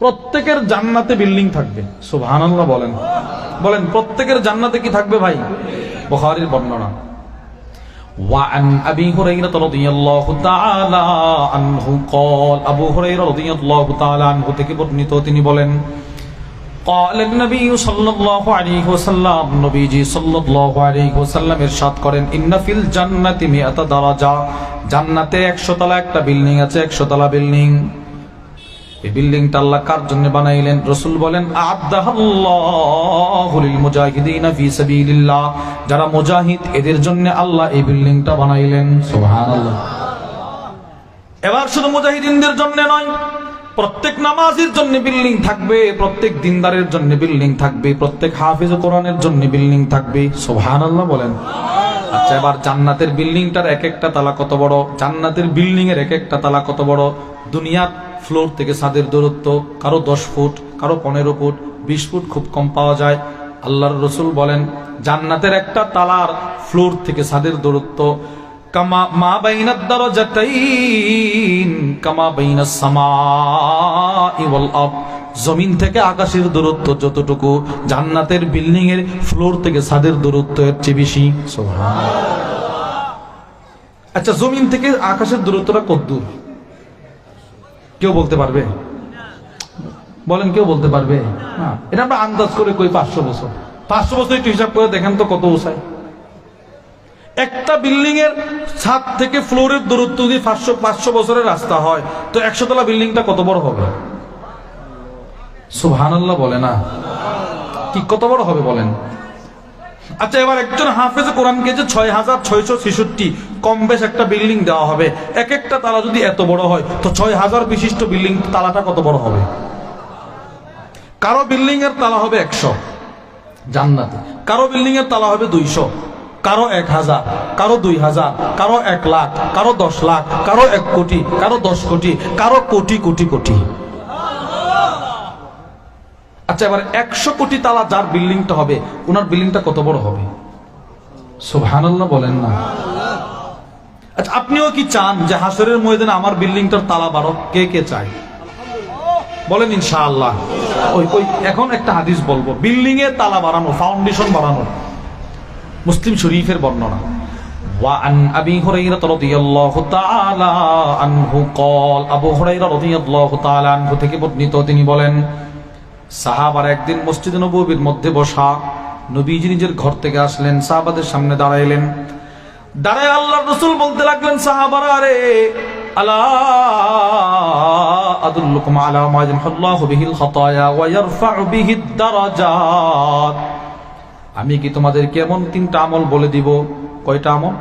প্রত্যেকের জান্নাতে বিল্ডিং থাকবে। সুবহানাল্লাহ বলেন। বলেন প্রত্যেকের জান্নাতে কি থাকবে ভাই? বুখারীর বর্ণনা। وعن أبي هريرة رضي الله تعالى عنه قال, আবু হুরায়রা রাদিয়াল্লাহু তাআলা আনহু থেকে বর্ণিত, তিনি বলেন قال النبي صلى الله عليه وسلم, নবীজি সাল্লাল্লাহু আলাইহি ওয়াসাল্লাম ইরশাদ করেন, ইন্না ফিল জান্নাতি 100 দারাজা, জান্নাতে 100 তলা একটা বিল্ডিং আছে, 100 তলা বিল্ডিং। এই বিল্ডিংটা আল্লাহ কার জন্য বানাইলেন? রাসূল বলেন আ'আদ্দাহাল্লাহু লিল মুজাহিদিনা ফি সাবিলিল্লাহ, যারা মুজাহিদ এদের জন্য আল্লাহ এই বিল্ডিংটা বানাইলেন। সুবহানাল্লাহ। এবার শুধু মুজাহিদিনদের জন্য নয়, প্রত্যেক নামাজির জন্য বিল্ডিং থাকবে, প্রত্যেক দিনদারের জন্য বিল্ডিং থাকবে, প্রত্যেক হাফিজ কোরআনের জন্য বিল্ডিং থাকবে। সুবহানাল্লাহ বলেন। আচ্ছা, এবার জান্নাতের বিল্ডিংটার এক একটা তালা কত বড়? জান্নাতের বিল্ডিং এর এক একটা তালা কত বড়? দুনিয়ার ফ্লোর থেকে ছাদের দূরত্ব কারো 10 ফুট, কারো 15 ফুট, 20 ফুট, খুব কম পাওয়া যায়। আল্লাহর রাসূল বলেন জান্নাতের একটা তালার ফ্লোর থেকে ছাদের দূরত্ব কামা মা বাইনাদ দারাজাতাইন কামা বাইনাস সামাই ওয়াল আরদ, জমিন থেকে আকাশের দূরত্ব যতটুকু, জান্নাতের বিল্ডিং এর ফ্লোর থেকে ছাদের দূরত্ব এর চেয়ে বেশি। সুবহানাল্লাহ। আচ্ছা, জমিন থেকে আকাশের দূরত্বটা কত দূর? কেউ বলতে পারবে? বলেন, কেউ বলতে পারবে? এটা আমরা আন্দাজ করে কই 500 বছর। 500 বছর একটু হিসাব করে দেখেন তো কত উঁচাই। একটা বিল্ডিং এর ছাদ থেকে ফ্লোরের দূরত্ব যদি 500 বছরের রাস্তা হয়, তো 100 তলা বিল্ডিংটা কত বড় হবে? সুবহানাল্লাহ বলে না? কি কত বড় হবে বলেন? আচ্ছা, এবার একজন হাফেজে কোরআনকে যে 6666 কম বেশ একটা বিল্ডিং দেওয়া হবে, এক একটা তালা যদি এত বড় হয়, তো 6000 বিশিষ্ট বিল্ডিং তালাটা কত বড় হবে? কারো বিল্ডিং এর তালা হবে 100 জান্নাতে, কারো বিল্ডিং এর তালা হবে 200, কারো 1000, কারো 2000, কারো 1 লাখ, কারো 10 লাখ, কারো 1 কোটি, কারো 10 কোটি, কারো কোটি কোটি কোটি। আচ্ছা, এবার 100 কোটি তালা যার বিল্ডিংটা হবে, ওনার বিল্ডিংটা কত বড় হবে? সুবহানাল্লাহ বলেন না? আচ্ছা, আপনিও কি চান যে হাসরের ময়দানে আমার বিল্ডিংটার তালা বাড়ক? কে কে চায় বলেন ইনশাআল্লাহ। ওই এখন একটা হাদিস বলবো, বিল্ডিং এর তালা বাড়ানো, ফাউন্ডেশন বাড়ানো, মুসলিম শরীফের বর্ণনা। وعن أبي هريرة رضي الله تعالى عنه قال, আবু হুরায়রা রাদিয়াল্লাহু তাআলা আনহু থেকে বর্ণিত, তিনি বলেন সাহাবারা একদিন মসজিদে নববীর মধ্যে বসা, নবীজি নিজের ঘর থেকে আসলেন, সাহাবাদের সামনে দাঁড়াইলেন। দাঁড়ায় আল্লাহর রাসূল বলতে লাগলেন, সাহাবারা রে, আলা আদুল্লুকুম আলা মা ইয়ামহুল্লাহু বিহিল খাতায়া ওয়া ইয়ারফা'ু বিহিদ দারাজাত, আমি কি তোমাদেরকে এমন 3টা আমল বলে দিব? কয়টা আমল?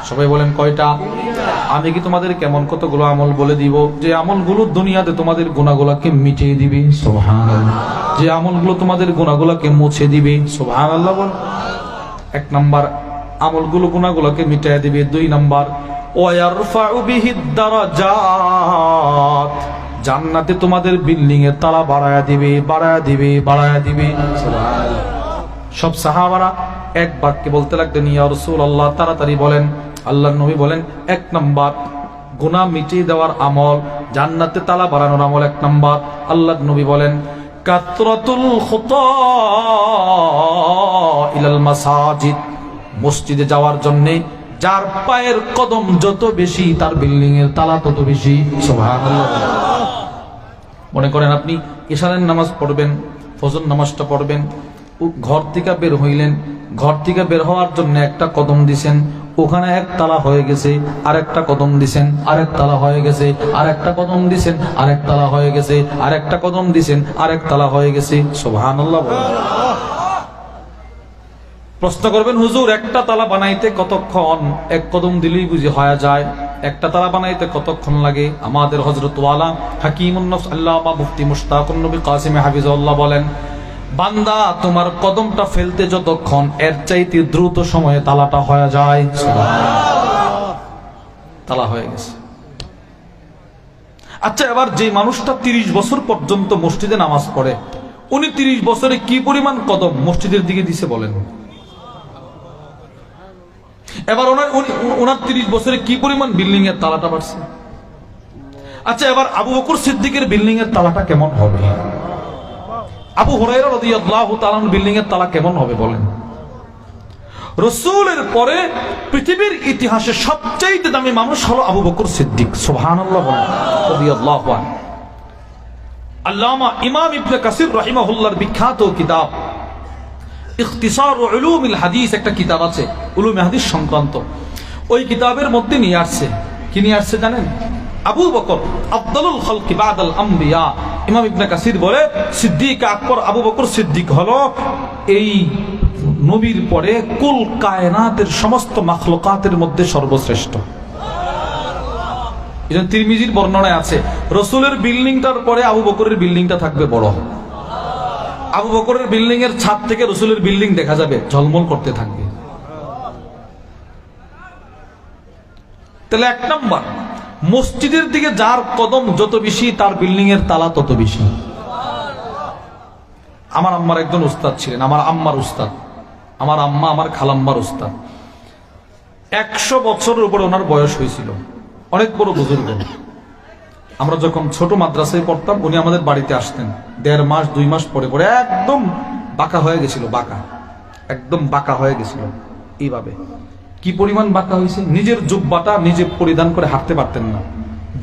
সবাই বলেন কয়টা? আমি কি তোমাদের কেমন কতগুলো আমল বলে দিব যে আমলগুলো দুনিয়াতে তোমাদের গুনাহগুলোকে মিটিয়ে দিবে? সুবহানাল্লাহ। যে আমলগুলো তোমাদের গুনাহগুলোকে মুছে দিবে? সুবহানাল্লাহ বল। 1 নাম্বার, আমলগুলো গুনাহগুলোকে মিটিয়ে দিবে। 2 নাম্বার, ওয়ায়ারফা'ু বিহিদ দারাজাত, জান্নাতে তোমাদের বিল্ডিং এর তালা বাড়ায়া দিবে, বাড়ায়া দিবে, বাড়ায়া দিবে। সুবহানাল্লাহ। সব সাহাবারা এক বাক্যে বলতে লাগলেন, ইয়া রাসূলুল্লাহ, তাড়াতাড়ি বলেন। আল্লাহর নবী বলেন, 1 নাম্বার গুনাহ মিটিয়ে দেওয়ার আমল, জান্নাতে তালা বাড়ানোর আমল 1 নাম্বার। আল্লাহর নবী বলেন, কাতরাতুল খুতা ইলাল মাসাজিদ, মসজিদে যাওয়ার জন্য যার পায়ের কদম যত বেশি, তার বিল্ডিং এর তালা তত বেশি। সুবহানাল্লাহ। মনে করেন আপনি ইশারের নামাজ পড়বেন, ফজর নামাজটা পড়বেন, ঘর থেকে বের হইলেন, ঘর থেকে বের হওয়ার জন্য একটা কদম দিছেন, ওখানে 1 তালা হয়ে গেছে, আরেকটা কদম দিছেন, আরেক তালা হয়ে গেছে, আরেকটা কদম দিছেন, আরেক তালা হয়ে গেছে, আরেকটা কদম দিছেন, আরেক তালা হয়ে গেছে। সুবহানাল্লাহ। প্রশ্ন করবেন, হুজুর একটা তালা বানাইতে কতক্ষণ? 1 কদম দিলেই বুঝি হয়ে যায়, একটা তালা বানাইতে কতক্ষণ লাগে? আমাদের হযরত ওয়ালা হাকিমুন নফস আল্লামা মুফতি মুশতাকুন নবী কাসিম হাফিজাহুল্লাহ বলেন, বান্দা তোমার কদমটা ফেলতে যতক্ষণ, এর চাইতে দ্রুত সময়ে তালাটা হয়ে যায়। তালা হয়ে গেছে। আচ্ছা, এবার যে মানুষটা 30 বছর পর্যন্ত মসজিদে নামাজ পড়ে, উনি 30 বছরে কি পরিমাণ কদম মসজিদের দিকে দিছে বলেন? এবার ওনার 30 বছরে কি পরিমাণ বিল্ডিং এর তালাটা বাড়ছে? আচ্ছা, এবার আবু বকর সিদ্দিকের বিল্ডিং এর তালাটা কেমন হবে? আবু হুরায়রা রাদিয়াল্লাহু তাআলা বিল্ডিং এর তালা কেমন হবে বলেন? রাসূলের পরে পৃথিবীর ইতিহাসে সবচেয়ে দামি মানুষ হলো আবু বকর সিদ্দিক। সুবহানাল্লাহ রাদিয়াল্লাহু আনহু। আল্লামা ইমাম ইবনে কাসির রাহিমাহুল্লাহর বিখ্যাত কিতাব ইখতিসার উলুমিল হাদিস, একটা কিতাব আছে উলুমে হাদিস সংক্রান্ত, ওই কিতাবের মধ্যে নিয়ে আসছে, কি নিয়ে আসছে জানেন? আবু বকর আফদালুল খালকি বাদাল আম্বিয়া। ইমাম ইবনে কাসির বলে সিদ্দিক আকবর আবু বকর সিদ্দিক হলো এই নবীর পরে কুল কায়নাতের সমস্ত মাখলুকাতের মধ্যে সর্বশ্রেষ্ঠ। এজন্য তিরমিজির বর্ণনায় আছে রাসূলের বিল্ডিংটার পরে আবু বকরের বিল্ডিংটা থাকবে বড়। আবু বকরের বিল্ডিং এর ছাদ থেকে রাসূলের বিল্ডিং দেখা যাবে, ঝলমল করতে থাকবে। তাহলে এক নাম্বার, মসজিদের দিকে যার কদম যত বেশি তার বিল্ডিং এর তালা তত বেশি। আমার আম্মার একজন উস্তাদ ছিলেন, আমার আম্মার উস্তাদ, আমার আম্মা আমার খালাম্মার উস্তাদ। 100 বছরের উপরে ওনার বয়স হয়েছিল, অনেক বড় বুজুর্গ। আমরা যখন ছোট মাদ্রাসায় পড়তাম উনি আমাদের বাড়িতে আসতেন, 1.5 মাস 2 মাস পরে পরে একদম বাঁকা হয়ে গেছিল, বাঁকা, একদম বাঁকা হয়ে গেছিল। এইভাবে কি পরিমাণ বাঁকা হয়েছে, নিজের জুব্বাটা নিজে পরিধান করে হাঁটতে পারতেন না,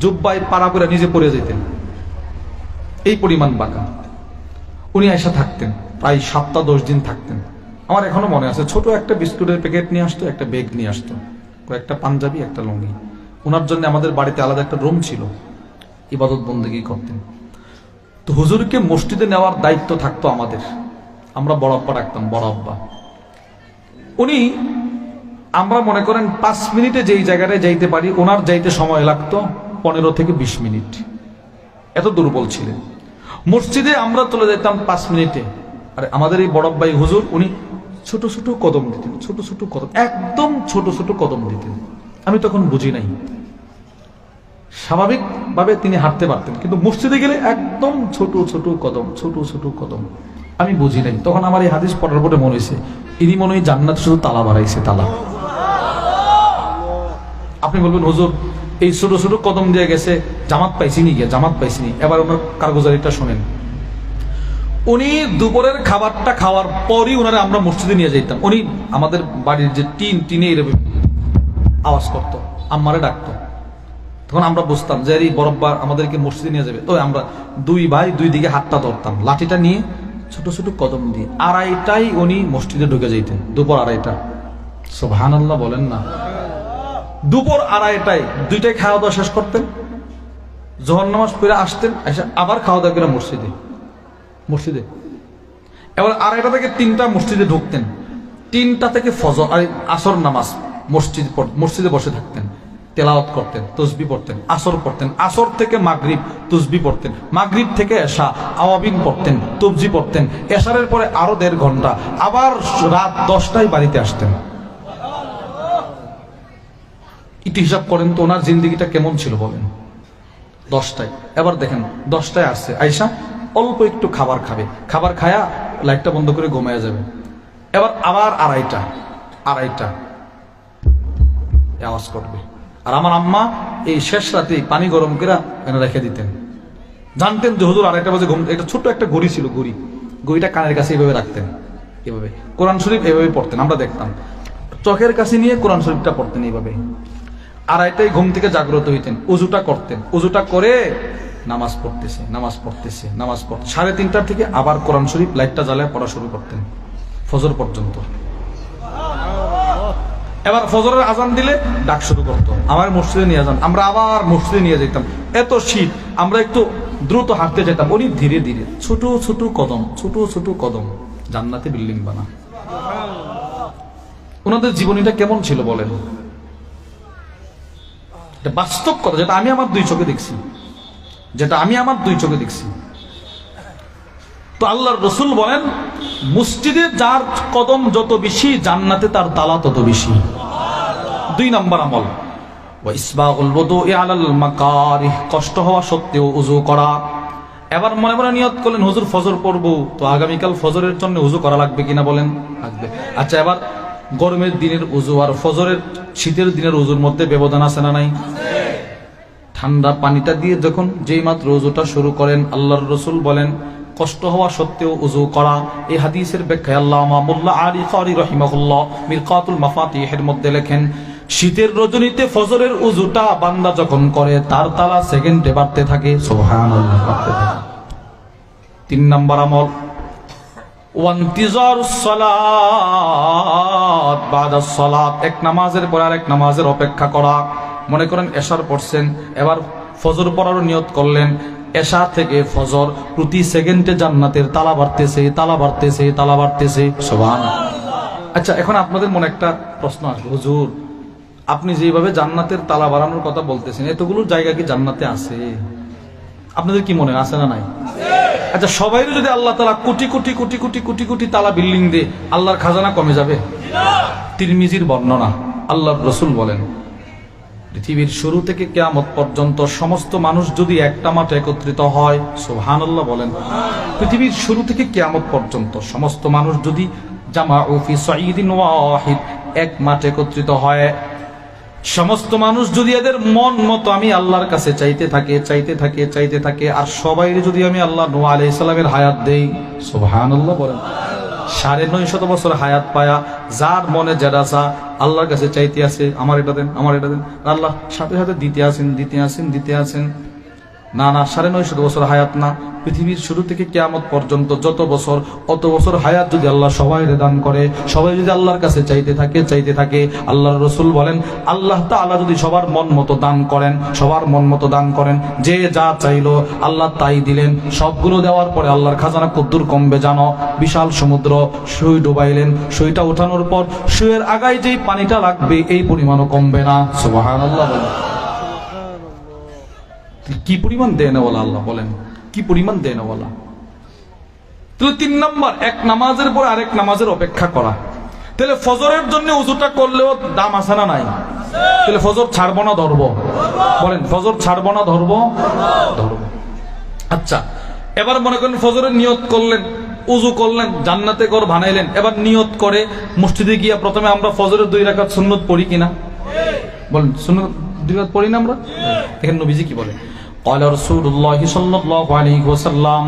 জুব্বায় পাড়া করে নিজে পরে যেতেন, এই পরিমাণ বাঁকা। উনি আয়সা থাকতেন, প্রায় 7-10 দিন থাকতেন। আমার এখনো মনে আছে, ছোট একটা বিস্কুটের প্যাকেট নিয়ে আসতো, একটা ব্যাগ নিয়ে আসতো, কয়েকটা পাঞ্জাবি, একটা লুঙ্গি। ওনার জন্য আমাদের বাড়িতে আলাদা একটা রুম ছিল, ইবাদত বন্দেগী করতেন। তো হুজুরকে মসজিদে নেওয়ার দায়িত্ব থাকতো আমাদের, আমরা বড় আব্বা রাখতাম, বড় আব্বা। উনি, আমরা মনে করেন 5 মিনিটে যেই জায়গাটায় যাইতে পারি ওনার যাইতে সময় লাগতো 15 থেকে 20 মিনিট, এত দুর্বল ছিলেন। মসজিদে আমরা চলে যেতাম 5 মিনিটে, আর আমাদের এই বড় আব্বাই হুজুর উনি ছোট ছোট কদম দিতেন, ছোট ছোট কদম, একদম ছোট ছোট কদম দিতেন। আমি তখন বুঝি নাই, স্বাভাবিকভাবে তিনি হাঁটতে পারতেন, কিন্তু মসজিদে গেলে একদম ছোট ছোট কদম, ছোট ছোট কদম। আমি বুঝি নাই, তখন আমার এই হাদিস পড়ার পরে মনে হয়েছে ইনি মনে হয় জান্নাত শুধু তালা বাড়াইছে, তালা। আপনি বলবেন হুজুর এই ছোট ছোট কদম দিয়ে গেছে, জামাত পাইছিনি গিয়ে, জামাত পাইছিনি। এবার ওনার কারগুজারিটা শোনেন। উনি দুপুরের খাবারটা খাওয়ার পরই ওনারা আমরা মসজিদে নিয়ে যেতাম। উনি আমাদের বাড়ির যে টিনে এরকম আওয়াজ করতো, আম্মারে ডাকতো। তখন আমরা বুঝতাম যে এই বরব্বা আমাদেরকে মসজিদে নিয়ে যাবে। তো আমরা 2 ভাই 2 দিকে হাতটা ধরতাম, লাঠিটা নিয়ে ছোট ছোট কদম দিয়ে 2:30টায় উনি মসজিদে ঢুকে যেতেন, দুপুর 2:30টা। সুবহানাল্লাহ বলেন না। দুপুর 2:30টায় 2টায় খাওয়া দাওয়া শেষ করতেন, জোহর নামাজ পড়ে আসতেন, এসে আবার খাওয়া দাওয়া করে মসজিদে। এবার 2:30টা থেকে 3টা মসজিদে ঢুকতেন, 3টা থেকে ফজর আর আসর নামাজ মসজিদে বসে থাকতেন, তেলাওয়াত করতেন, তসবিহ পড়তেন, আসর পড়তেন, আসর থেকে মাগরিব তসবিহ পড়তেন, মাগরিব থেকে এশা আওয়াবিন পড়তেন, তবজি পড়তেন, এশারের পরে আরো 1.5 ঘন্টা, আবার রাত 10টায় বাড়িতে আসতেন। একটু হিসাব করেন তো ওনার জিন্দিগিটা কেমন ছিল বলেন। 10টায়, এবার দেখেন 10টায় আসছে, আয়সা অল্প একটু খাবার খাবে, খাবার খায়া লাইটটা বন্ধ করে ঘুমায়া যাবে। এবার আবার 2:30 আওয়াজ করবে। আর আমার আম্মা এই শেষ রাতে পানি গরম করে এনে রেখে দিতেন। জানতেন যে হুজুর 2:30 বাজে ঘুম। একটা ছোট্ট একটা ঘড়ি ছিল, ঘড়িটা কানের কাছে এইভাবে রাখতেন, এভাবে কোরআন শরীফ এভাবে পড়তেন, আমরা দেখতাম চোখের কাছে নিয়ে কোরআন শরীফটা পড়তেন এইভাবে। 2:30টায় ঘুম থেকে জাগ্রত হইতেন, উজুটা করতেন, উজুটা করে নামাজ পড়তেছে 3:30 থেকে আবার কোরআন শরীফ লাইটটা জ্বালায় পড়া শুরু করতেন ফজর পর্যন্ত। এবার ফজরের আজান দিলে ডাক শুরু করতো, আমার মসজিদে নিয়ে যান। আমরা আবার মসজিদে নিয়ে যেতাম, এত শীত, আমরা একটু দ্রুত হাঁটতে যেতাম, উনি ধীরে ধীরে ছোট ছোট কদম, জান্নাতে বিল্ডিং বানা। ওনাদের জীবনীটা কেমন ছিল বলেন, এটা বাস্তব কথা, যেটা আমি আমার 2 চোখে দেখছি, তো আল্লাহর রাসূল বলেন মসজিদে যার কদম যত বেশি জান্নাতে তার তালা তত বেশি। 2 নম্বর আমল ওয়া ইসবাগুল wudu'i আলাল মাকারিহ, কষ্ট হওয়া সত্ত্বেও ওযু করা। এবার মনে মনে নিয়ত করলেন হুজুর ফজর পড়বো, তো আগামীকাল ফজরের জন্য ওযু করা লাগবে কিনা বলেন, লাগবে। আচ্ছা, এবার গরমের দিনের ওযু আর ফজরের শীতের দিনের ওযুর মধ্যে ব্যবধান আছে না নাই? ঠান্ডা পানিটা দিয়ে যখন যেই মাত্র ওযুটা শুরু করেন, আল্লাহর রাসূল বলেন কষ্ট হওয়া সত্ত্বেও ওযু করা। এই হাদিসের ব্যাখ্যায় আল্লামা মোল্লা আলী কারি রাহিমাহুল্লাহ মিরকাতুল মাফাতিহের মধ্যে লেখেন, শীতের রজনীতে ফজরের ওযুটা বান্দা যখন করে তার তালা সেকেন্ডে বাড়তে থাকে। সুবহানাল্লাহ, বাড়তে থাকে। 3 নম্বর আমল ওয়ান্তিজারুস সালাত বাদাস সালাত, এক নামাজের পর আরেক নামাজের অপেক্ষা করা। মনে করেন এশার পড়ছেন, এবার ফজর পড়ারও নিয়ত করলেন, এশা থেকে ফজর প্রতি সেকেন্ডে জান্নাতের তালা বাড়তেছে, তালা বাড়তেছে, তালা বাড়তেছে। সুবহানাল্লাহ। আচ্ছা, এখন আপনাদের মনে একটা প্রশ্ন আসবে, হুজুর আপনি যেভাবে জান্নাতের তালা বাড়ানোর কথা বলতেছেন, এতগুলো জায়গা কি জান্নাতে আছে? আপনাদের কি মনে আছে না নাই? আচ্ছা, সবাই যদি আল্লাহ তাআলা কোটি কোটি কোটি কোটি কোটি কোটি তালা বিল্ডিং দিয়ে, আল্লাহর খাজানা কমে যাবে? তিরমিজির বর্ণনা, আল্লাহর রাসূল বলেন পৃথিবীর শুরু থেকে কিয়ামত পর্যন্ত সমস্ত মানুষ যদি একটা মাঠে একত্রিত হয়, সুবহানাল্লাহ বলেন, পৃথিবীর শুরু থেকে কিয়ামত পর্যন্ত সমস্ত মানুষ যদি জামাউ ফি সাঈদিন ওয়াহিদ, এক মাঠে একত্রিত হয়, সমস্ত মানুষ যদি এদের মন মতো আমি আল্লাহর কাছে চাইতে থাকে চাইতে থাকে চাইতে থাকে, আর সবাই যদি আমি আল্লাহ নূহ আলাইহিস সালামের হায়াত দেই, সুবহানাল্লাহ বলেন, 950 বছর হায়াত পায়া যার মনে যেটা চা আল্লাহর কাছে চাইতে আছে, আমার এটা দেন, আমার এটা দেন, আল্লাহ সাথে সাথে দিতে আছেন দিতে আছেন দিতে আছেন। না না, 950 বছর হায়াত না, পৃথিবীর শুরু থেকে কিয়ামত পর্যন্ত যত বছর, অত বছর হায়াত যদি আল্লাহ সবাই দান করে, সবাই যদি আল্লাহর কাছে চাইতে থাকে চাইতে থাকে, আল্লাহর রাসূল বলেন আল্লাহ তাআলা যদি সবার মন মতো দান করেন, সবার মন মতো দান করেন, যে যা চাইলো আল্লাহ তাই দিলেন, সবগুলো দেওয়ার পরে আল্লাহর খাজানা কদ্দুর কমবে জানো? বিশাল সমুদ্র, সুই ডুবাইলেন, সুইটা উঠানোর পর সুইয়ের আগায় যেই পানিটা লাগবে এই পরিমাণও কমবে না। সুবহানাল্লাহ বলেন। কি পরিমাণ দেয় না বলা, আল্লাহ বলেন কি পরিমাণ দেয় না বলা। তাহলে 3 নম্বর, এক নামাজের পর আরেক নামাজের অপেক্ষা করা। তাহলে ফজরের জন্য উযুটা করলেও দাম আছে না নাই? তাহলে ফজর ছাড়বো না ধরবো? বলেন, ফজর ছাড়বো না ধরবো? ধরবো। আচ্ছা, এবার মনে করেন ফজরের নিয়ত করলেন, উযু করলেন, জান্নাতে ঘর বানাইলেন, এবার নিয়ত করে মসজিদে গিয়া প্রথমে আমরা ফজরের 2 রাকাত সুন্নত পড়ি কিনা? বলেন, সুন্নত 2 রাকাত পড়ি না আমরা? দেখেন নবীজি কি বলে, قال رسول الله صلى الله عليه وسلم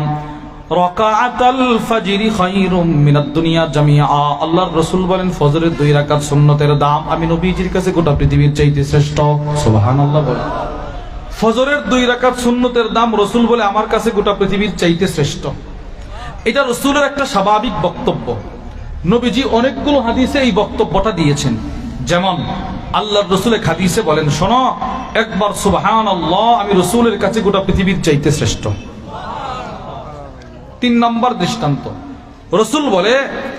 ركعة الفجر خير من الدنيا جميعا। আল্লাহর রাসূল বলেন ফজরের 2 রাকাত সুন্নতের দাম আমি নবীজির কাছে গোটা পৃথিবীর চাইতে শ্রেষ্ঠ। সুবহানাল্লাহ বলেন। ফজরের 2 রাকাত সুন্নতের দাম রাসূল বলে আমার কাছে গোটা পৃথিবীর চাইতে শ্রেষ্ঠ। এটা রাসূলের একটা স্বাভাবিক বক্তব্য। নবীজি অনেকগুলো হাদিসে এই বক্তব্যটা দিয়েছেন। যেমন আল্লাহর রাসূল এক হাদিসে বলেন, শোনো একবার সুবহানাল্লাহ, আমি রাসূলের কাছে গোটা পৃথিবীর চাইতে শ্রেষ্ঠ। 3 নম্বর দৃষ্টান্ত, রাসূল বলে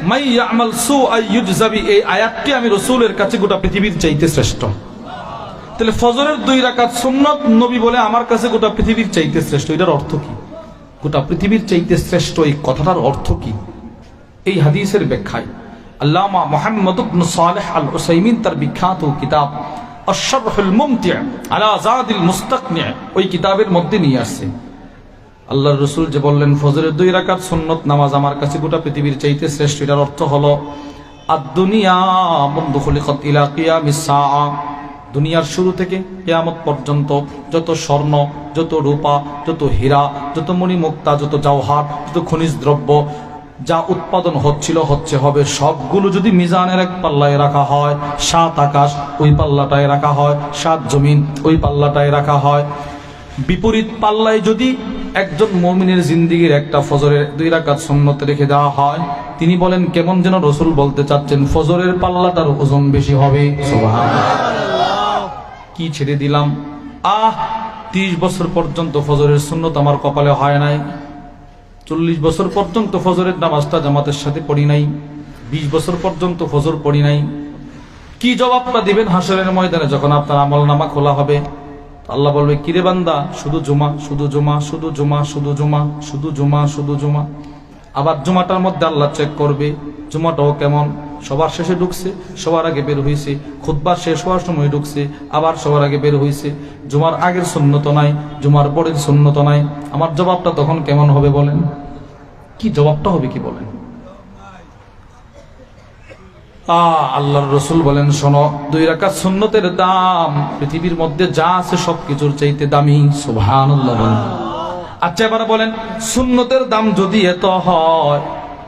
মাই ইয়ামাল সুআ ইউজজাবি, এই আয়াতটি আমি রাসূলের কাছে গোটা পৃথিবীর চাইতে শ্রেষ্ঠ। তাহলে ফজরের 2 রাকাত সুন্নাত নবী বলে আমার কাছে গোটা পৃথিবীর চাইতে শ্রেষ্ঠ, এটার অর্থ কি? গোটা পৃথিবীর চাইতে শ্রেষ্ঠ এই কথাটার অর্থ কি? এই হাদিসের ব্যাখ্যায় আল্লামা মুহাম্মদ ইবনে সালেহ আল উসাইমিন তার বিখ্যাত কিতাব আশ-শারহুল মুমতি' আলা যাদিল মুস্তাকনি' ওই কিতাবের মধ্যে নিয়ে আসছে, আল্লাহর রাসূল যে বললেন ফজরের 2 রাকাত সুন্নত নামাজ আমার কাছে গোটা পৃথিবীর চাইতে শ্রেষ্ঠ, এটার অর্থ হলো আদ-দুনিয়া মুনযু খুলিকাত ইলা কিয়ামিস সাআ, দুনিয়ার শুরু থেকে কিয়ামত পর্যন্ত যত স্বর্ণ, যত রূপা, যত হীরা, যত মণিমুক্তা, যত জওহার, যত খনিজ দ্রব্য যা উৎপাদন হচ্ছিল, হচ্ছে, হবে, সবগুলো যদি মিজানের এক পাল্লায় রাখা হয়, 7 আকাশ ওই পাল্লাটায় রাখা হয়, 7 জমিন ওই পাল্লাটায় রাখা হয়, বিপরীত পাল্লায় যদি একজন মুমিনের জিন্দেগীর একটা ফজরের 2 রাকাত সুন্নত রেখে দেওয়া হয়, তিনি বলেন কেমন যেন রাসূল বলতে চাচ্ছেন ফজরের পাল্লাটার ওজন বেশি হবে। সুবহানাল্লাহ। কি ছেড়ে দিলাম, 30 বছর পর্যন্ত ফজরের সুন্নত আমার কপালে হয় নাই, 40 বছর পর্যন্ত ফজরের নামাজটা জামাতের সাথে পড়ি নাই, 20 বছর পর্যন্ত ফজর পড়ি নাই। কি জবাবটা দিবেন হাসরের ময়দানে যখন আপনার আমলনামা খোলা হবে? আল্লাহ বলবে, কিরে বান্দা, শুধু জুমা, শুধু জুমা, শুধু জুমা, শুধু জুমা, শুধু জুমা, শুধু জুমা। আবার জুমাটার মধ্যে আল্লাহ চেক করবে জুমাটাও কেমন, সবার শেষে ঢুকছে, সবার আগে বের হইছে, খুতবা শেষ হওয়ার সময় ঢুকছে, আবার সবার আগে বের হইছে, জুমার আগের সুন্নত নাই, জুমার পরের সুন্নত নাই। আমার জবাবটা তখন কেমন হবে বলেন? কি জবাবটা হবে কি বলেন? আল্লাহর রাসূল বলেন, শোনো 2 রাকাত সুন্নতের দাম পৃথিবীর মধ্যে যা আছে সবকিছুর চাইতে দামি। সুবহানাল্লাহ বলেন। আচ্ছা এবার বলেন, সুন্নতের দাম যদি এত হয়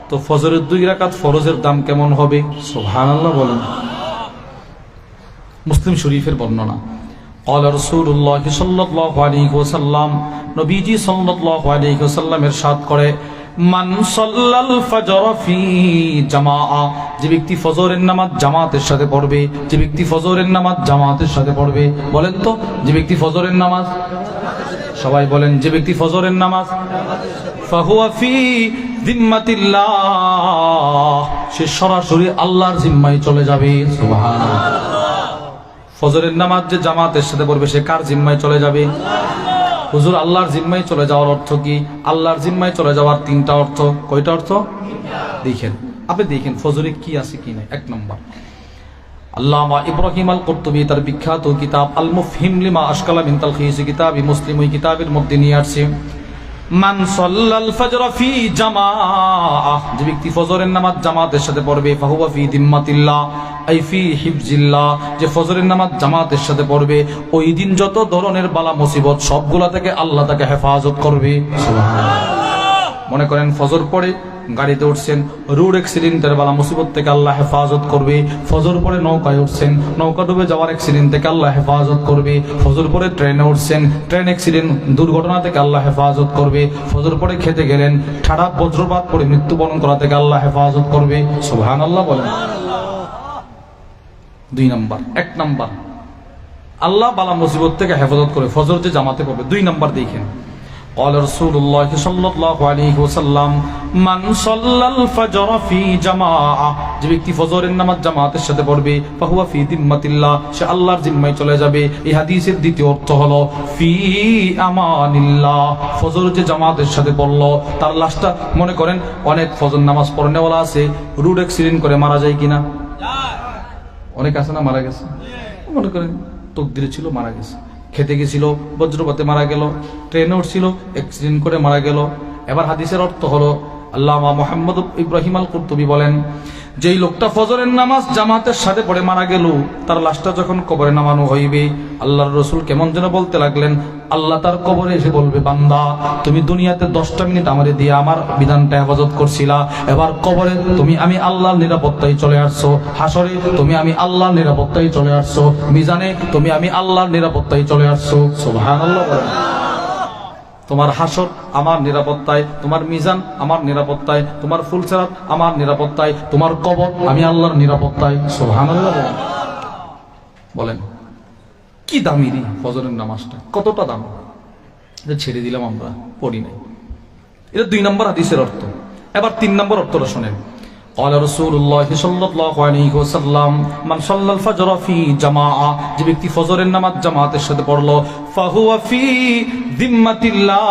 তো ফজরের 2 রাকাত ফরজের দাম কেমন হবে? সুবহানাল্লাহ বলেন। মুসলিম শরীফের বর্ণনা, قال رسول الله صلى الله عليه وسلم, নবীজি সাল্লাল্লাহু আলাইহি ওয়াসাল্লাম ইরশাদ করে, মান সাল্লাল ফজর ফি জামাআ, যে ব্যক্তি ফজরের নামাজ জামাতের সাথে পড়বে, যে ব্যক্তি ফজরের নামাজ জামাতের সাথে পড়বে, বলেন তো, যে ব্যক্তি ফজরের নামাজ, সবাই বলেন, যে ব্যক্তি ফজরের নামাজ, ফাহুয়া ফি জিম্মাতিল্লাহ, সে সরাসরি আল্লাহর জিম্মায় চলে যাবে। সুবহানাল্লাহ। ফজরের নামাজ যে জামাতের সাথে পড়বে সে কার জিম্মায় চলে যাবে? হুজুর, আল্লাহর জিম্মায় চলে যাওয়ার অর্থ কি? আল্লাহর জিম্মায় চলে যাওয়ার তিনটা অর্থ। কয়টা অর্থ? দেখেন, আপনি দেখেন ফজরে কি আছে কি নাই। এক নম্বর, আল্লামা ইব্রাহিম আল কুরতুবী তার বিখ্যাত কিতাব আল মুফহিম লিমা আশকালা মিন তালখিস কিতাবি মুসলিম, ওই কিতাবের মধ্যে নিয়ে আসছে, মান সাল্লাল ফজর ফি জামাআহ, যে ব্যক্তি ফজরের নামাজ জামাতের সাথে পড়বে, ফাহুয়া ফি দিম্মাতিল্লাহ আই ফি হিফজিল্লাহ, যে ফজরের নামাজ জামাতের সাথে পড়বে ওই দিন যত ধরনের বালা মুসিবত সবগুলা থেকে আল্লাহ তাকে হেফাজত করবে। সুবহানাল্লাহ। মনে করেন ফজর পড়ে গাড়িতে উঠছেন, রোড অ্যাক্সিডেন্টের বালা মুসিবত থেকে আল্লাহ হেফাজত করবে। ফজর পরে নৌকায় উঠছেন, নৌকা ডুবে যাওয়ার অ্যাক্সিডেন্ট থেকে আল্লাহ হেফাজত করবে। ফজর পরে ট্রেনে উঠছেন, ট্রেন অ্যাক্সিডেন্ট দুর্ঘটনা থেকে আল্লাহ হেফাজত করবে। ফজর পরে খেতে গেলেন, ঠাড়া বজ্রপাত পরে মৃত্যুবরণ করা থেকে আল্লাহ হেফাজত করবে। সুবহানাল্লাহ বলেন। দুই নাম্বার, এক নাম্বার আল্লাহ বালা মুসিবত থেকে হেফাজত করে ফজর যে জামাতে পড়বে। দুই নাম্বার দেখেন, قال رسول الله صلى الله عليه وسلم من صلى الفجر في جماعة, যে ব্যক্তি ফজরের নামাজ জামাতের সাথে পড়বে, ফাহুয়া ফি দিম্মাতিল্লাহ, সে আল্লাহর জিম্মায় চলে যাবে। এই হাদিসের দ্বিতীয় অর্থ হলো ফি আমানিল্লাহ, ফজর যে জামাতের সাথে পড়লো তার লাশটা, মনে করেন অনেক ফজর নামাজ পড়নেওয়ালা আছে, রোড অ্যাক্সিডেন্ট করে মারা যায় কিনা? অনেক আছে না মারা গেছে, মনে করেন তকদিরে ছিল মারা গেছে, খেতে গেছিল বজ্রপাতে মারা গেল, ট্রেনে উঠছিল অ্যাক্সিডেন্ট করে মারা গেল। এবার হাদিসের অর্থ হলো, আল্লামা মুহাম্মদ ইব্রাহিম আল কুরতুবী বলেন, যেই লোকটা ফজরের নামাজ জামাতের সাথে পড়ে মারা গেল, তার লাশটা যখন কবরে নামানো হইবে, আল্লাহর রাসূল কেমন যেন বলতে লাগলেন, আল্লাহ তার কবরে এসে বলবে, বান্দা তুমি দুনিয়াতে 10টা মিনিট আমারে দিয়ে আমার বিধানটা হেফাজত করছিলা, এবার কবরে তুমি আমি আল্লাহর নিরাপত্তায় চলে আসছো, হাসরে তুমি আমি আল্লাহর নিরাপত্তায় চলে আসছো, মিজানে তুমি আমি আল্লাহর নিরাপত্তায় চলে আসছো। সুবহানাল্লাহ। তোমার হাসর আমার নিরাপত্তায়, তোমার মিজান আমার নিরাপত্তায়, তোমার ফুলসেরাত আমার নিরাপত্তায়, তোমার কবর আমি আল্লাহর নিরাপত্তায়। সুবহানাল্লাহ বলেন। কি দামি রে ফজরের নামাজটা, কতটা দাম, এটা ছেড়ে দিলাম আমরা, পড়ি নাই। এটা দুই নম্বর হাদিসের অর্থ। এবার তিন নম্বর অর্থটা শোনেন, قال رسول الله صلى الله عليه وسلم من صلى الفجر في جماعة, যে ব্যক্তি ফজরের নামাজ জামাতের সাথে পড়লো, ফাহুয়া ফি দিম্মাতিল্লাহ,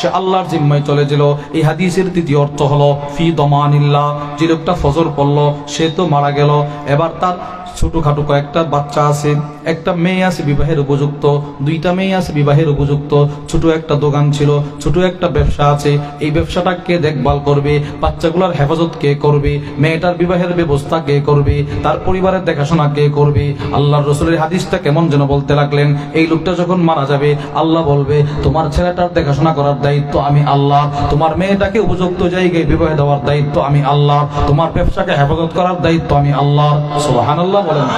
সে আল্লাহর জিম্মায় চলে গেল। এই হাদিসের তৃতীয় অর্থ হলো ফি দমানিল্লাহ, যে লোকটা ফজর পড়লো সে তো মারা গেল, এবার তার ছোটখাটো কয়েকটা বাচ্চা আছে, একটা মেয়ে আছে বিবাহের উপযুক্ত, দুইটা মেয়ে আছে বিবাহের উপযুক্ত, ছোট একটা দোকান ছিল, ছোট একটা ব্যবসা আছে, এই ব্যবসাটা কে দেখভাল করবে, বাচ্চাগুলোর হেফাজত কে করবে, মেয়েটার বিবাহের ব্যবস্থা কে করবে, তার পরিবারের দেখাশোনা কে করবে। আল্লাহর রাসূলের হাদিসটা কেমন যেন বলতে লাগলেন, এই লোকটা যখন মারা যাবে আল্লাহ বলবে, তোমার ছেলেটার দেখাশোনা করার দায়িত্ব আমি আল্লাহ, তোমার মেয়েটাকে উপযুক্ত জায়গায় বিবাহ দেওয়ার দায়িত্ব আমি আল্লাহ, তোমার ব্যবসাকে হেফাজত করার দায়িত্ব আমি আল্লাহ। সুবহানাল্লাহ বলেন।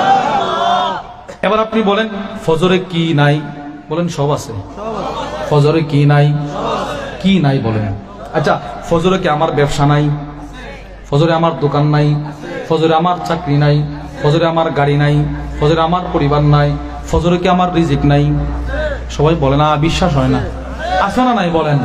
এবার আপনি বলেন ফজরে কি নাই? বলেন সব আছে। ফজরে কি নাই? কি নাই বলেন। আচ্ছা, ফজরে কি আমার ব্যবসা নাই? ফজরে আমার দোকান নাই? ফজরে আমার চাকরি নাই? ফজরে আমার গাড়ি নাই? ফজরে আমার পরিবার নাই? ফজরে কি আমার রিজিক নাই? সবাই বলে না, বিশ্বাস হয় না। আছে না নাই বলেন?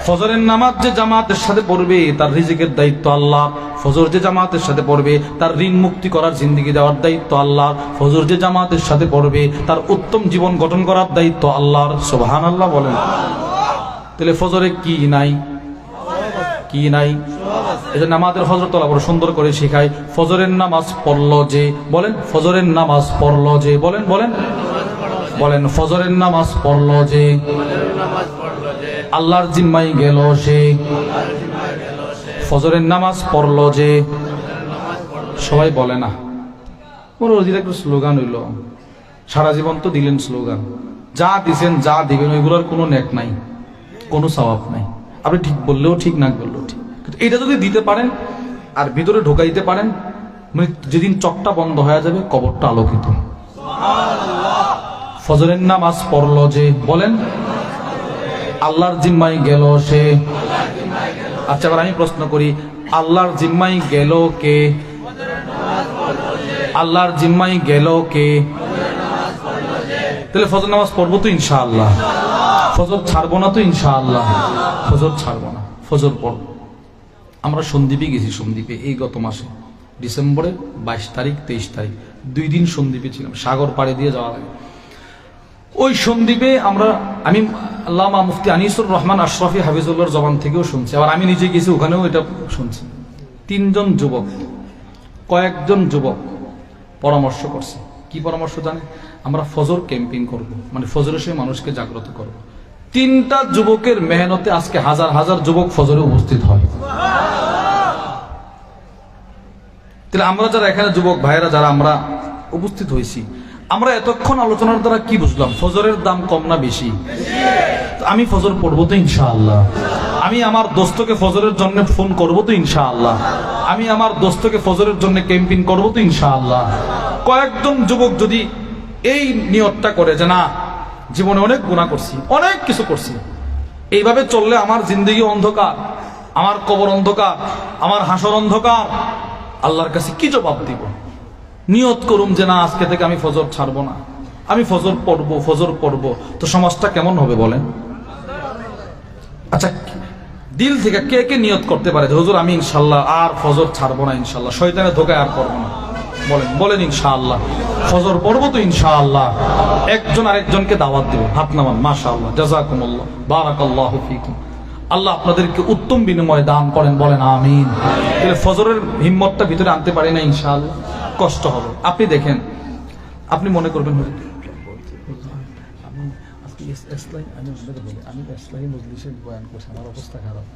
ফজরের নামাজ যে জামাতের সাথে পড়বে তার রিজিকের দায়িত্ব আল্লাহ, ফজর যে জামাতের সাথে পড়বে তার ঋণ মুক্তি করার জিন্দেগি দেওয়ার দায়িত্ব আল্লাহ, ফজর যে জামাতের সাথে পড়বে তার উত্তম জীবন গঠন করার দায়িত্ব আল্লাহর। সুবহানাল্লাহ বলেন। তাহলে ফজরে কি নাই? কি নাই? এজন্য আমাদের হযরত আল্লাহ বড় সুন্দর করে শেখায়, ফজরের নামাজ পড়লো যে, বলেন ফজরের নামাজ পড়লো যে, বলেন বলেন বলেন ফজরের নামাজ পড়লো যে, আল্লাহর জিম্মায় গেল সে, ফজরের নামাজ পড়লো যে। সবাই বলে না, ওর অধীর একটা স্লোগান হইল, সারা জীবন তো দিলেন স্লোগান, যা দিছেন যা দিবেন ওইগুলোর কোনো নেক নাই, কোনো সওয়াব নাই। আপনি ঠিক বললেও ঠিক, না বললেও ঠিক, কিন্তু এটা যদি দিতে পারেন আর ভিতরে ঢোকাইতে পারেন, যেদিন চকটা বন্ধ হয়ে যাবে কবরটা আলোকিত। ফজরের নামাজ পড়লো যে, বলেন আল্লাহর জিম্মায় গেল সে, আচ্ছা, এবার আমি প্রশ্ন করি, আল্লাহর জিম্মায় গেল কে? আল্লাহর জিম্মায় গেল কে? তাহলে ফজর নামাজ পড়বো তো ইনশাআল্লাহ, ফজর ছাড়বো না তো ইনশাআল্লাহ, ফজর ছাড়বো না, ফজর পড়বো। আমরা সন্দ্বীপে গেছি, সন্দ্বীপে এই গত মাসে ডিসেম্বরের 22 তারিখ 23 তারিখ 2 দিন সন্দ্বীপে ছিলাম, সাগর পাড়ে দিয়ে যাওয়া লাগে। ওই সন্দ্বীপে আমি আল্লামা মুফতি আনিসুর রহমান আশরাফি হাফিজুল্লাহর জবান থেকেও শুনছি, আবার আমি নিজে গেছি ওখানেও এটা শুনছি। 3 জন যুবক, কয়েকজন যুবক পরামর্শ করছে। কি পরামর্শ জানে? আমরা ফজর ক্যাম্পিং করব, মানে ফজরের সময় মানুষকে জাগ্রত করব। 3টা যুবকের মেহনতে আজকে হাজার হাজার যুবক ফজরে উপস্থিত হয়। তাহলে আমরা যারা এখানে যুবক ভাইয়েরা যারা আমরা উপস্থিত হয়েছি, আমরা এতক্ষণ আলোচনার দ্বারা কি বুঝলাম? ফজরের দাম কম না বেশি? আমি ফজর পড়বো তো ইনশাআল্লাহ, আমি আমার দোস্তকে ফজরের জন্য ফোন করবো তো ইনশাআল্লাহ, আমি আমার দোস্তকে ফজরের জন্য ক্যাম্পিং করবো তো ইনশাআল্লাহ। কয়েকজন যুবক যদি এই নিয়তটা করে যে না, জীবনে অনেক গুনাহ করছি, অনেক কিছু করছি, এইভাবে চললে আমার জিন্দগি অন্ধকার, আমার কবর অন্ধকার, আমার হাসর অন্ধকার, আল্লাহর কাছে কি জবাব দিব? নিয়ত করুম যে না, আজকে থেকে আমি ফজর ছাড়বো না, আমি ফজর পড়বো, ফজর পড়বো। তো সমাজটা কেমন হবে বলেন? আচ্ছা, দিল থেকে কে কে নিয়ত করতে পারে যে হুজুর আমি ইনশাআল্লাহ আর ফজর ছাড়বো না, ইনশাআল্লাহ শয়তানের ধোকায় আর করবো না? বলেন ইনশাআল্লাহ ফজর পড়বো তো ইনশাআল্লাহ। একজন আরেকজনকে দাওয়াত দিব, হাত নামান। মাশাআল্লাহ, জাযাকুমুল্লাহ, বারাকাল্লাহু ফীকুম। আল্লাহ আপনাদেরকে উত্তম বিনিময় দান করেন, বলেন আমিন। তাহলে ফজরের হিম্মতটা ভিতরে আনতে পারি না ইনশাআল্লাহ, কষ্ট হবে। আপনি দেখেন, আপনি মনে করবেন হুজুর আমি আজকে আমি ইসলামী মজলিসে বয়ান করছি, আমার অবস্থা খারাপ,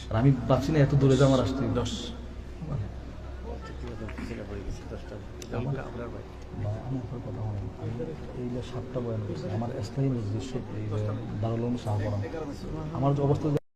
আর আমি ভাবছি না এত দূরে যে আমার আসতে 10 এই 7টা বয়ান করছি, আমার ইসলামী মজলিস দারুল উলুম শাহপরান, আমার অবস্থা